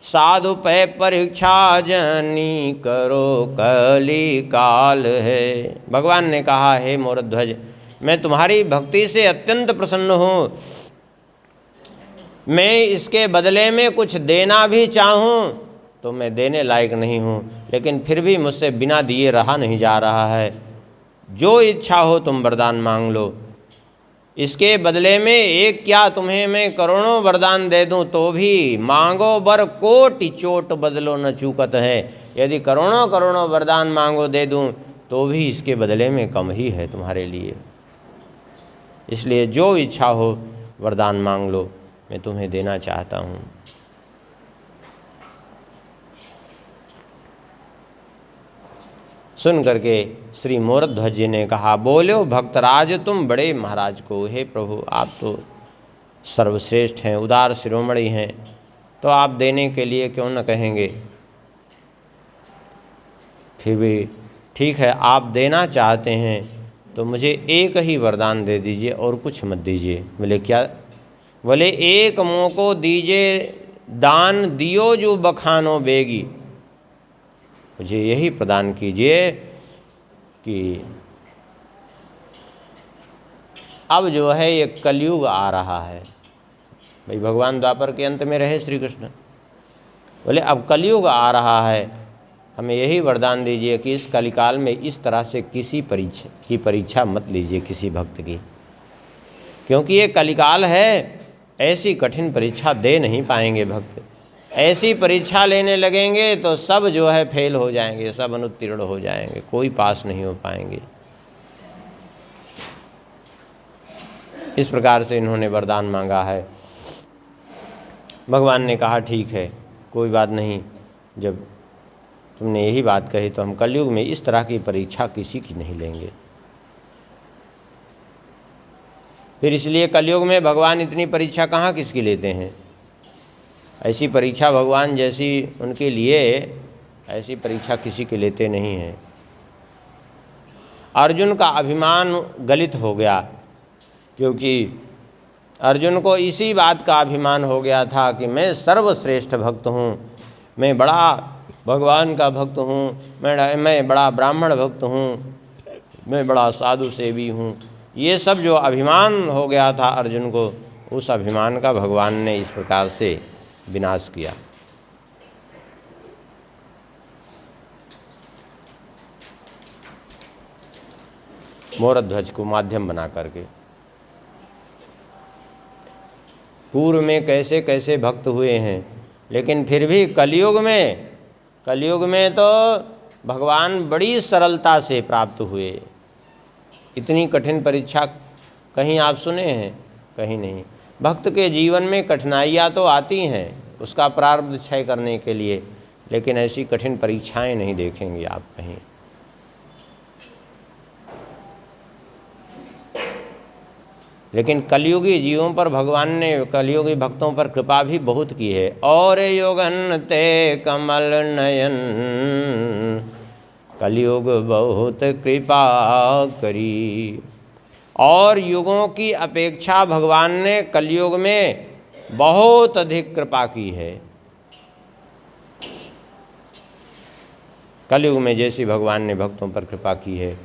साधु पे परीक्षा जनी करो कली काल है। भगवान ने कहा, हे मोरध्वज, मैं तुम्हारी भक्ति से अत्यंत प्रसन्न हूँ। मैं इसके बदले में कुछ देना भी चाहूँ तो मैं देने लायक नहीं हूँ, लेकिन फिर भी मुझसे बिना दिए रहा नहीं जा रहा है। जो इच्छा हो तुम वरदान मांग लो। इसके बदले में एक क्या, तुम्हें मैं करोड़ों वरदान दे दूं तो भी मांगो बर कोटि चोट बदलो न चूकत है। यदि करोड़ों करोड़ों वरदान मांगो दे दूं तो भी इसके बदले में कम ही है तुम्हारे लिए। इसलिए जो इच्छा हो वरदान मांग लो, मैं तुम्हें देना चाहता हूँ। सुन करके श्री मोरध्वज जी ने कहा, बोलो भक्तराज, तुम बड़े महाराज को। हे प्रभु, आप तो सर्वश्रेष्ठ हैं, उदार शिरोमणि हैं, तो आप देने के लिए क्यों न कहेंगे। फिर भी ठीक है, आप देना चाहते हैं तो मुझे एक ही वरदान दे दीजिए और कुछ मत दीजिए। बोले क्या? बोले एक मोको दीजिए दान दियो जो बखानो बेगी। मुझे यही प्रदान कीजिए कि अब जो है ये कलयुग आ रहा है। भाई भगवान द्वापर के अंत में रहे श्री कृष्ण। बोले अब कलयुग आ रहा है, हमें यही वरदान दीजिए कि इस कलिकाल में इस तरह से किसी परीक्षा मत लीजिए किसी भक्त की, क्योंकि ये कलिकाल है, ऐसी कठिन परीक्षा दे नहीं पाएंगे भक्त। ऐसी परीक्षा लेने लगेंगे तो सब जो है फेल हो जाएंगे, सब अनुत्तीर्ण हो जाएंगे, कोई पास नहीं हो पाएंगे। इस प्रकार से इन्होंने वरदान मांगा है। भगवान ने कहा ठीक है, कोई बात नहीं, जब तुमने यही बात कही तो हम कलयुग में इस तरह की परीक्षा किसी की नहीं लेंगे। फिर इसलिए कलयुग में भगवान इतनी परीक्षा कहाँ किसकी लेते हैं। ऐसी परीक्षा भगवान जैसी उनके लिए, ऐसी परीक्षा किसी के लेते नहीं हैं। अर्जुन का अभिमान गलित हो गया, क्योंकि अर्जुन को इसी बात का अभिमान हो गया था कि मैं सर्वश्रेष्ठ भक्त हूँ, मैं बड़ा भगवान का भक्त हूँ, मैं बड़ा ब्राह्मण भक्त हूँ, मैं बड़ा साधु सेवी हूँ। ये सब जो अभिमान हो गया था अर्जुन को, उस अभिमान का भगवान ने इस प्रकार से विनाश किया। मोरध्वज को माध्यम बना करके पूर्व में कैसे कैसे भक्त हुए हैं, लेकिन फिर भी कलयुग में तो भगवान बड़ी सरलता से प्राप्त हुए। इतनी कठिन परीक्षा कहीं आप सुने हैं? कहीं नहीं। भक्त के जीवन में कठिनाइयाँ तो आती हैं उसका प्रारब्ध क्षय करने के लिए, लेकिन ऐसी कठिन परीक्षाएं नहीं देखेंगे आप कहीं। लेकिन कलयुगी जीवों पर भगवान ने, कलयुगी भक्तों पर कृपा भी बहुत की है। और योगन ते कमल नयन, कलयुग बहुत कृपा करी। और युगों की अपेक्षा भगवान ने कलयुग में बहुत अधिक कृपा की है। कलयुग में जैसी भगवान ने भक्तों पर कृपा की है,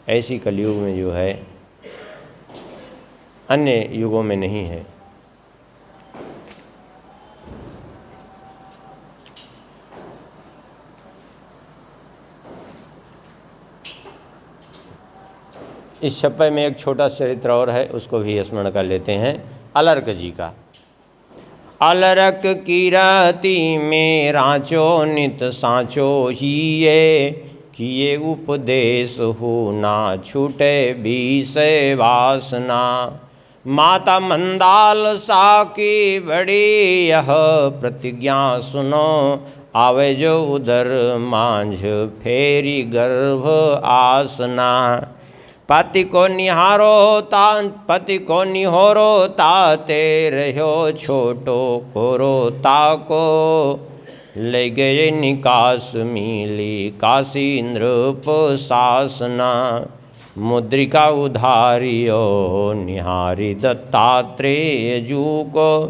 ऐसी कलयुग में जो है अन्य युगों में नहीं है। इस छप्पे में एक छोटा चरित्र और है, उसको भी स्मरण कर लेते हैं, अलर्क जी का। अलरक कीरति में रांचो नित सांचो हिये, किए उपदेश हो ना छूटे विषय वासना। माता मंदाल सा की बड़ी यह प्रतिज्ञा सुनो, आवे जो उदर मांझ फेरी गर्भ आसना। पति को निहारो ताते रहो छोटो कोरो ताको, ले गए निकास मिली काशी नृप शासना। मुद्रिका उधारियो निहारी दत्तात्रेय जू को,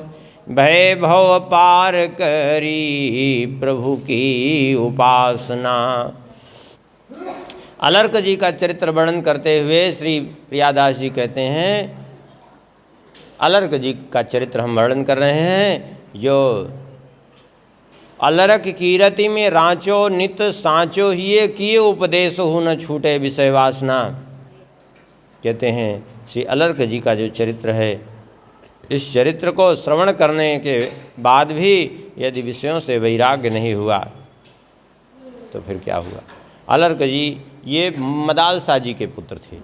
भय भव पार करी प्रभु की उपासना। अलर्क जी का चरित्र वर्णन करते हुए श्री प्रियादास जी कहते हैं, अलर्क जी का चरित्र हम वर्णन कर रहे हैं। जो अलरक कीरति में रांचो नित सांचो हिये, किए उपदेश हो न छूटे विषय वासना। कहते हैं श्री अलर्क जी का जो चरित्र है, इस चरित्र को श्रवण करने के बाद भी यदि विषयों से वैराग्य नहीं हुआ तो फिर क्या हुआ। अलर्क जी ये मदालसा जी के पुत्र थे।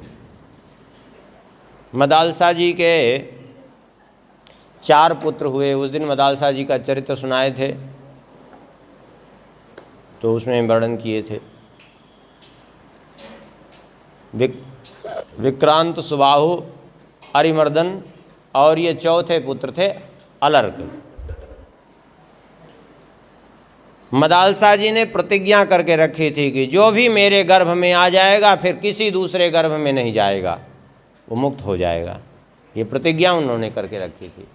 मदालसा जी के 4 पुत्र हुए। उस दिन मदालसा जी का चरित्र सुनाए थे तो उसमें वर्णन किए थे। विक्रांत, सुबाहु, अरिमर्दन और ये चौथे पुत्र थे अलर्क। मदालसा जी ने प्रतिज्ञा करके रखी थी कि जो भी मेरे गर्भ में आ जाएगा फिर किसी दूसरे गर्भ में नहीं जाएगा, वो मुक्त हो जाएगा। ये प्रतिज्ञा उन्होंने करके रखी थी।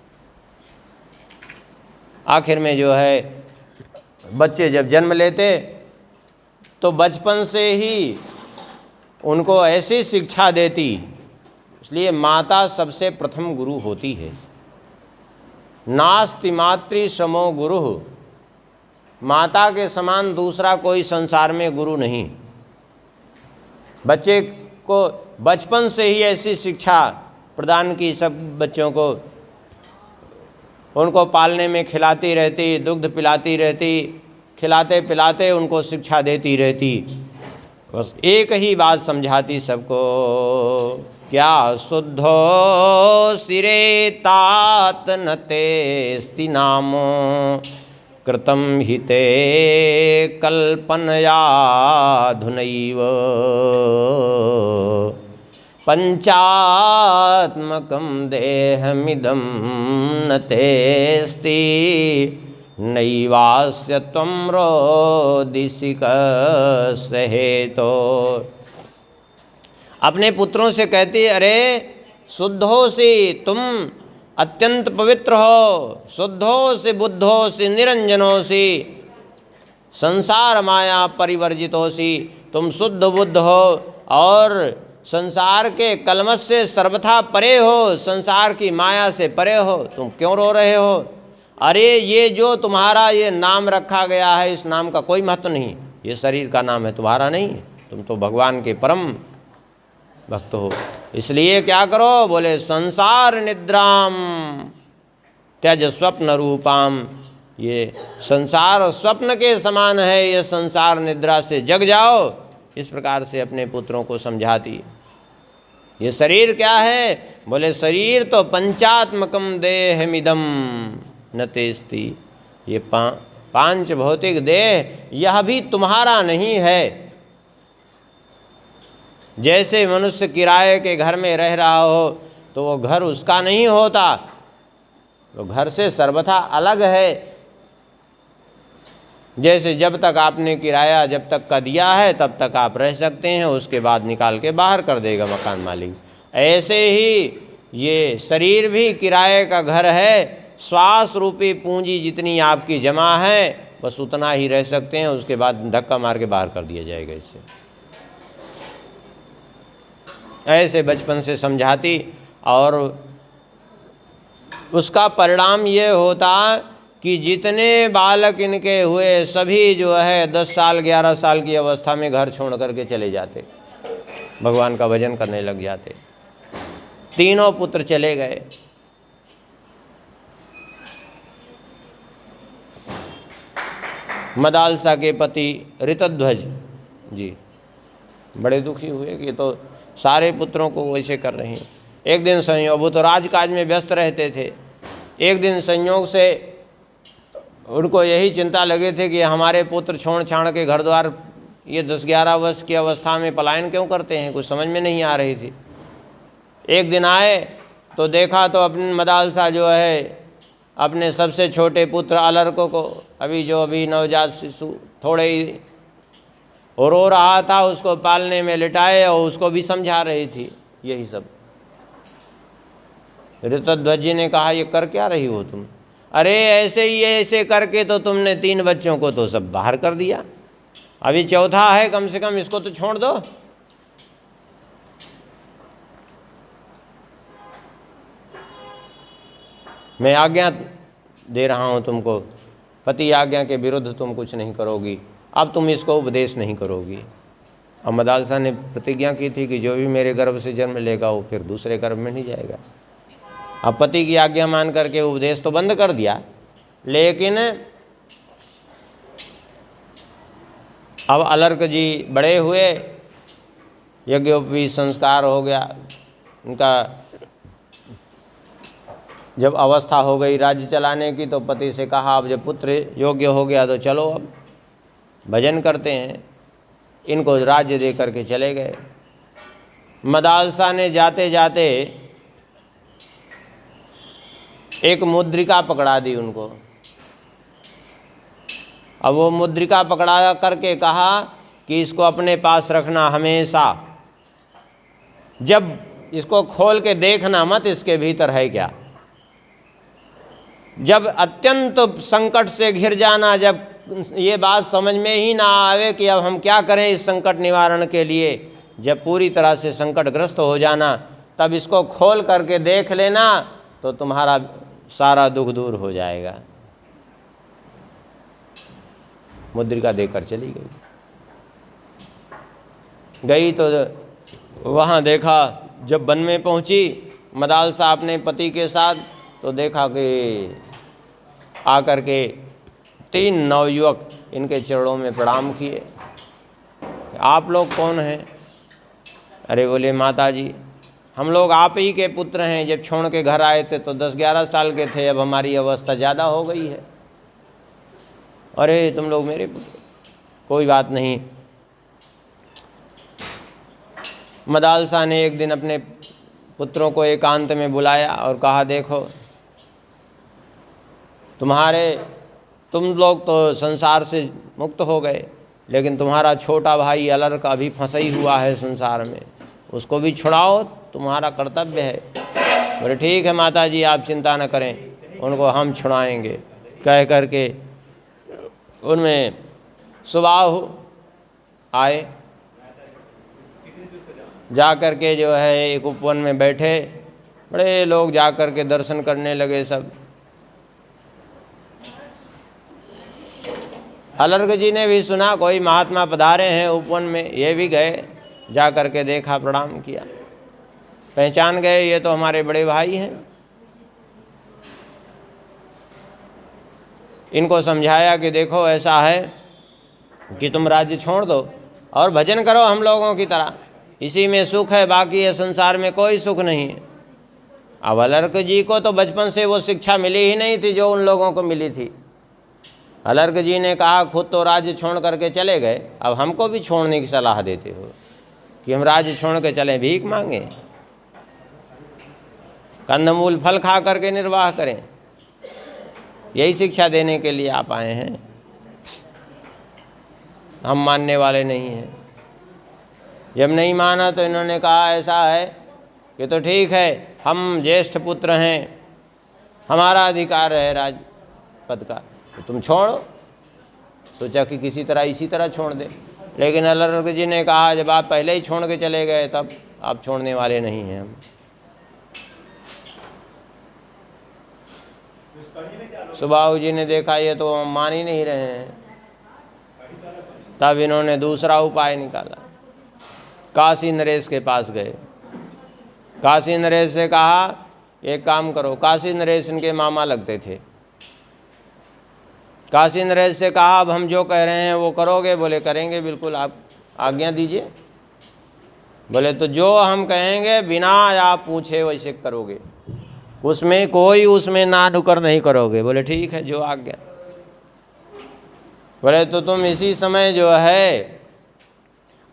आखिर में जो है बच्चे जब जन्म लेते तो बचपन से ही उनको ऐसी शिक्षा देती, इसलिए माता सबसे प्रथम गुरु होती है। नास्ति मातृ समो गुरु, माता के समान दूसरा कोई संसार में गुरु नहीं। बच्चे को बचपन से ही ऐसी शिक्षा प्रदान की, सब बच्चों को उनको पालने में खिलाती रहती, दुग्ध पिलाती रहती, खिलाते पिलाते उनको शिक्षा देती रहती। बस एक ही बात समझाती सबको, क्या शुद्धो सिरे तात नतेस्ति नामो, कृतं हिते कल्पनयाधुनैव, पंचात्मकं देहमिदं न तेस्ति, नैवास्य त्वं रोदिसि कस्य हेतो। अपने पुत्रों से कहती, अरे शुद्ध हो सी, तुम अत्यंत पवित्र हो, शुद्ध हो सी, बुद्ध हो सी, निरंजन हो सी, संसार माया परिवर्जित हो सी। तुम शुद्ध बुद्ध हो और संसार के कलमश से सर्वथा परे हो, संसार की माया से परे हो। तुम क्यों रो रहे हो? अरे ये जो तुम्हारा ये नाम रखा गया है, इस नाम का कोई महत्व नहीं। ये शरीर का नाम है, तुम्हारा नहीं। तुम तो भगवान के परम भक्त हो। इसलिए क्या करो? बोले संसार निद्राम त्यज स्वप्न रूपाम। ये संसार स्वप्न के समान है, ये संसार निद्रा से जग जाओ। इस प्रकार से अपने पुत्रों को समझाती। ये शरीर क्या है? बोले शरीर तो पंचात्मकम देहमिदम न तेस्ति। ये 5 भौतिक देह यह भी तुम्हारा नहीं है। जैसे मनुष्य किराए के घर में रह रहा हो तो वो घर उसका नहीं होता, वो घर से सर्वथा अलग है। जैसे जब तक आपने किराया जब तक का दिया है तब तक आप रह सकते हैं, उसके बाद निकाल के बाहर कर देगा मकान मालिक। ऐसे ही ये शरीर भी किराए का घर है। श्वास रूपी पूंजी जितनी आपकी जमा है बस उतना ही रह सकते हैं, उसके बाद धक्का मार के बाहर कर दिया जाएगा। इससे ऐसे बचपन से समझाती और उसका परिणाम ये होता कि जितने बालक इनके हुए सभी जो है 10 साल 11 साल की अवस्था में घर छोड़ करके चले जाते, भगवान का भजन करने लग जाते। 3 पुत्र चले गए। मदालसा के पति ऋतध्वज जी बड़े दुखी हुए कि तो सारे पुत्रों को वैसे कर रहे हैं। एक दिन संयोग, वो तो राजकाज में व्यस्त रहते थे, एक दिन संयोग से उनको यही चिंता लगे थे कि हमारे पुत्र छोड़ छाड़ के घर द्वार ये 10-11 वर्ष की अवस्था में पलायन क्यों करते हैं, कुछ समझ में नहीं आ रही थी। एक दिन आए तो देखा तो अपनी मदालसा जो है अपने सबसे छोटे पुत्र अलर्क को, अभी नवजात शिशु थोड़े ही रो रहा था, उसको पालने में लिटाए और उसको भी समझा रही थी यही सब। ऋतध्वज जी ने कहा, ये कर क्या रही हो तुम? अरे ऐसे ही ऐसे करके तो तुमने 3 बच्चों को तो सब बाहर कर दिया, अभी चौथा है, कम से कम इसको तो छोड़ दो। मैं आज्ञा दे रहा हूं तुमको, पति आज्ञा के विरुद्ध तुम कुछ नहीं करोगी, अब तुम इसको उपदेश नहीं करोगी। अब मदालसा ने प्रतिज्ञा की थी कि जो भी मेरे गर्भ से जन्म लेगा वो फिर दूसरे गर्भ में नहीं जाएगा। अब पति की आज्ञा मान करके उपदेश तो बंद कर दिया, लेकिन अब अलर्क जी बड़े हुए, यज्ञोपवीत संस्कार हो गया उनका, जब अवस्था हो गई राज्य चलाने की तो पति से कहा, अब जब पुत्र योग्य हो गया तो चलो अब भजन करते हैं। इनको राज्य दे करके चले गए। मदालसा ने जाते जाते एक मुद्रिका पकड़ा दी उनको। अब वो मुद्रिका पकड़ा करके कहा कि इसको अपने पास रखना हमेशा, जब इसको खोल के देखना मत इसके भीतर है क्या। जब अत्यंत संकट से घिर जाना, जब ये बात समझ में ही ना आवे कि अब हम क्या करें इस संकट निवारण के लिए, जब पूरी तरह से संकटग्रस्त हो जाना, तब इसको खोल करके देख लेना तो तुम्हारा सारा दुख दूर हो जाएगा। मुद्रिका देकर चली गई तो वहाँ देखा, जब वन में पहुँची मदालसा अपने पति के साथ, तो देखा कि आकर के 3 नवयुवक इनके चरणों में प्रणाम किए। आप लोग कौन हैं? अरे बोले, माता जी हम लोग आप ही के पुत्र हैं, जब छोड़ के घर आए थे तो 10-11 साल के थे, अब हमारी अवस्था ज़्यादा हो गई है। अरे तुम लोग मेरे पुत्र, कोई बात नहीं। मदालसा ने एक दिन अपने पुत्रों को एकांत में बुलाया और कहा, देखो तुम लोग तो संसार से मुक्त हो गए, लेकिन तुम्हारा छोटा भाई अलर्क अभी फंसा ही हुआ है संसार में, उसको भी छुड़ाओ, तुम्हारा कर्तव्य है। बोले ठीक है माता जी, आप चिंता न करें, उनको हम छुड़ाएंगे। कह करके उनमें सुबाहु आए, जा कर के जो है एक उपवन में बैठे, बड़े लोग जा कर के दर्शन करने लगे सब। अलर्क जी ने भी सुना कोई महात्मा पधारे हैं उपवन में, ये भी गए, जा कर के देखा, प्रणाम किया, पहचान गए ये तो हमारे बड़े भाई हैं। इनको समझाया कि देखो ऐसा है कि तुम राज्य छोड़ दो और भजन करो हम लोगों की तरह, इसी में सुख है, बाकी ये संसार में कोई सुख नहीं है। अब अलर्क जी को तो बचपन से वो शिक्षा मिली ही नहीं थी जो उन लोगों को मिली थी। अलर्क जी ने कहा, खुद तो राज्य छोड़ करके चले गए, अब हमको भी छोड़ने की सलाह देते हो कि हम राज्य छोड़ के चलें, भीख मांगे, कंदमूल फल खा करके निर्वाह करें, यही शिक्षा देने के लिए आप आए हैं, हम मानने वाले नहीं हैं। जब नहीं माना तो इन्होंने कहा, ऐसा है कि तो ठीक है, हम ज्येष्ठ पुत्र हैं, हमारा अधिकार है राज पद का, तो तुम छोड़ो। सोचा कि किसी तरह इसी तरह छोड़ दे, लेकिन अलर्क जी ने कहा, जब आप पहले ही छोड़ के चले गए तब आप छोड़ने वाले नहीं हैं हम। सुबाहु जी ने देखा ये तो हम मान ही नहीं रहे हैं, तब इन्होंने दूसरा उपाय निकाला, काशी नरेश के पास गए। काशी नरेश से कहा, एक काम करो, काशी नरेश इनके मामा लगते थे। काशी नरेश से कहा, अब हम जो कह रहे हैं वो करोगे? बोले करेंगे, बिल्कुल, आप आज्ञा दीजिए। बोले तो जो हम कहेंगे बिना आप पूछे वैसे करोगे, उसमें ना नुकर नहीं करोगे। बोले ठीक है, जो आज्ञा। बोले तो तुम इसी समय जो है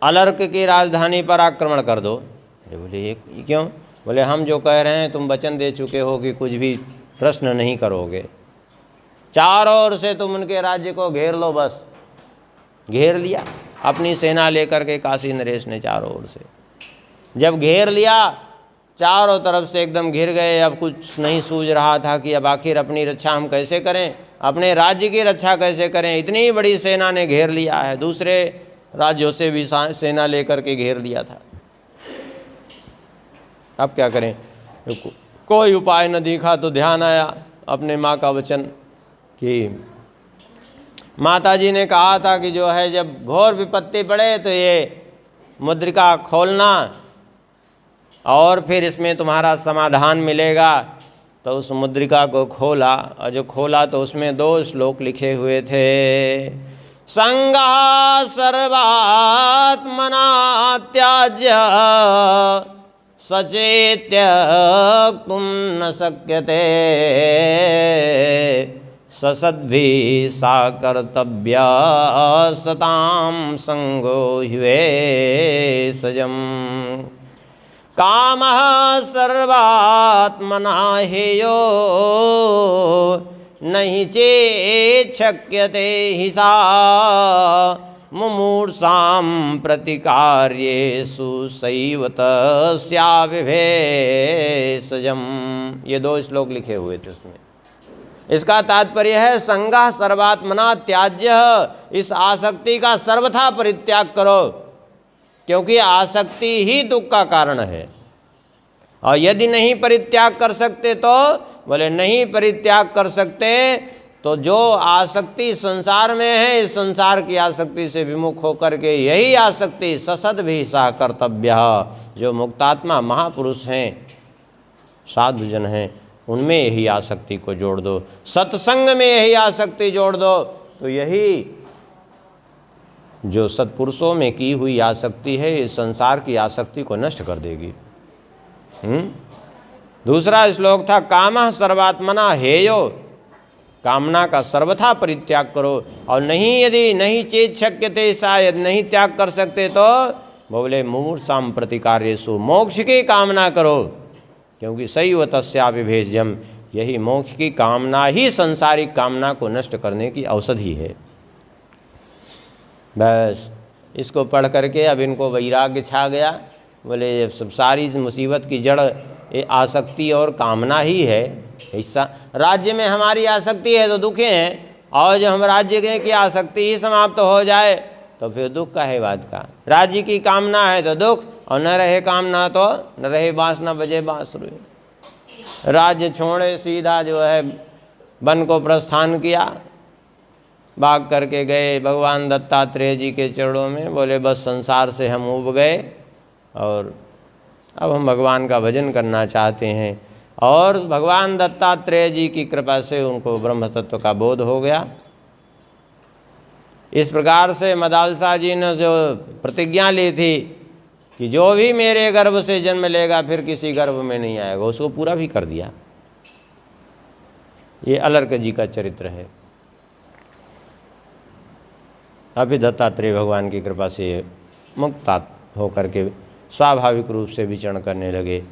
अलर्क की राजधानी पर आक्रमण कर दो। बोले ये क्यों? बोले हम जो कह रहे हैं तुम वचन दे चुके हो कि कुछ भी प्रश्न नहीं करोगे। चारों ओर से तुम उनके राज्य को घेर लो, बस घेर लिया अपनी सेना लेकर के काशी नरेश ने चारों ओर से। जब घेर लिया चारों तरफ से एकदम घिर गए, अब कुछ नहीं सूझ रहा था कि अब आखिर अपनी रक्षा हम कैसे करें, अपने राज्य की रक्षा कैसे करें। इतनी बड़ी सेना ने घेर लिया है, दूसरे राज्यों से भी सेना लेकर के घेर लिया था। अब क्या करें, कोई उपाय न दिखा तो ध्यान आया अपने माँ का वचन कि माता जी ने कहा था कि जो है जब घोर विपत्ति पड़े तो ये मुद्रिका खोलना और फिर इसमें तुम्हारा समाधान मिलेगा। तो उस मुद्रिका को खोला और जो खोला तो उसमें 2 श्लोक लिखे हुए थे। संगः सर्वात्मना त्याज्य सचेत्य तुम न शक्यते ससद्भिः सा कर्तव्या सतां संगो ह्युवे सजम। कामः सर्वात्मना हेयो नहि चेत् शक्यते हि सा मुमूर्षां प्रतिकार्येषु सैव तस्याविभेषजम्। ये 2 श्लोक लिखे हुए थे उसमें। इसका तात्पर्य है संगः सर्वात्मना त्याज्य, इस आसक्ति का सर्वथा परित्याग करो, क्योंकि आसक्ति ही दुख का कारण है। और यदि नहीं परित्याग कर सकते तो बोले नहीं परित्याग कर सकते तो जो आसक्ति संसार में है, इस संसार की आसक्ति से विमुख होकर के यही आसक्ति ससद्भिः सा कर्तव्य, जो मुक्तात्मा महापुरुष हैं, साधुजन हैं, उनमें यही आसक्ति को जोड़ दो, सत्संग में यही आसक्ति जोड़ दो, तो यही जो सत्पुरुषों में की हुई आसक्ति है इस संसार की आसक्ति को नष्ट कर देगी। दूसरा श्लोक था कामः सर्वात्मना हेयो, कामना का सर्वथा परित्याग करो। और नहीं, यदि नहीं चेत शक्यते, शायद नहीं त्याग कर सकते तो बोले मुमूर्षां प्रतिकार्येषु, मोक्ष की कामना करो, क्योंकि सैव तस्याविभेषजम्, यही मोक्ष की कामना ही संसारिक कामना को नष्ट करने की औषधि है। बस इसको पढ़ करके अब इनको वैराग्य छा गया। बोले सब सारी मुसीबत की जड़ ये आसक्ति और कामना ही है। हिस्सा राज्य में हमारी आसक्ति है तो दुखे हैं, और जो हम राज्य की आसक्ति ही समाप्त हो जाए तो फिर दुख का है बात का। राज्य की कामना है तो दुख, और न रहे कामना तो न रहे बाँस न बजे बाँसुरी। राज्य छोड़े सीधा जो है वन को प्रस्थान किया, भाग करके गए भगवान दत्तात्रेय जी के चरणों में। बोले बस संसार से हम उब गए और अब हम भगवान का भजन करना चाहते हैं। और भगवान दत्तात्रेय जी की कृपा से उनको ब्रह्म तत्व का बोध हो गया। इस प्रकार से मदालसा जी ने जो प्रतिज्ञा ली थी कि जो भी मेरे गर्भ से जन्म लेगा फिर किसी गर्भ में नहीं आएगा, उसको पूरा भी कर दिया। ये अलर्क जी का चरित्र है। अभी दत्तात्रेय भगवान की कृपा से मुक्त होकर के स्वाभाविक रूप से विचरण करने लगे।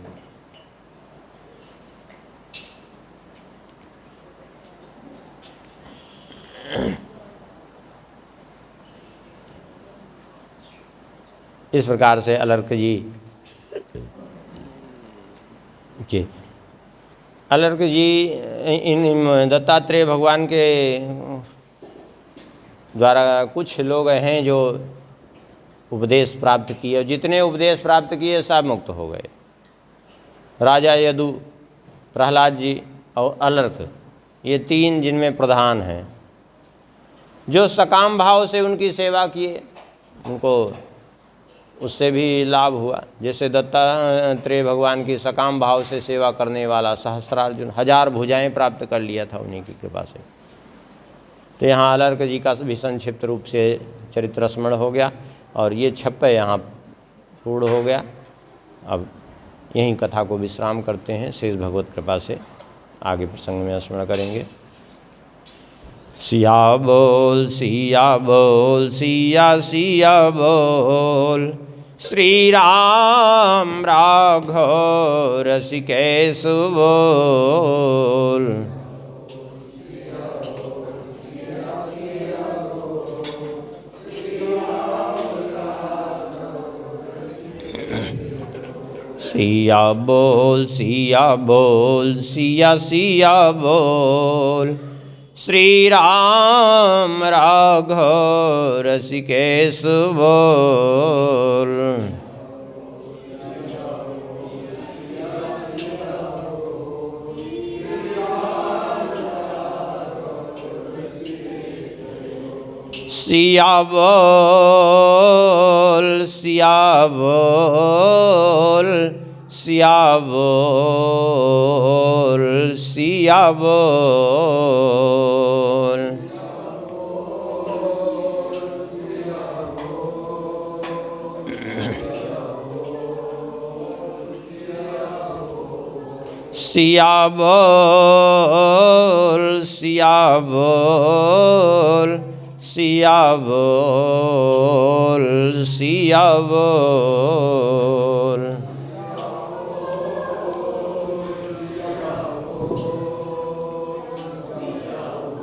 इस प्रकार से अलर्क जी इन दत्तात्रेय भगवान के द्वारा कुछ लोग हैं जो उपदेश प्राप्त किए, जितने उपदेश प्राप्त किए सब मुक्त हो गए। राजा यदु, प्रहलाद जी और अलर्क, ये 3 जिनमें प्रधान हैं। जो सकाम भाव से उनकी सेवा किए उनको उससे भी लाभ हुआ। जैसे दत्तात्रेय भगवान की सकाम भाव से सेवा करने वाला सहस्रार्जुन 1000 भुजाएं प्राप्त कर लिया था उन्हीं की कृपा से। तो यहाँ अलर्क जी का भी संक्षिप्त रूप से चरित्र स्मरण हो गया और ये 56 यहाँ पूर्ण हो गया। अब यहीं कथा को विश्राम करते हैं। शेष भगवत कृपा से आगे प्रसंग में स्मरण करेंगे। सिया बोल सिया बोल, सिया सिया बोल, श्री राम राघव रसिकेश बोल। सिया बोल सिया बोल सिया सिया बोल। श्री राम राघव रसिकेश बोल। सिया बोल सिया बोल सिया बोल सिया बोल। सिया बोल सिया बोल सिया बोल सिया बोल।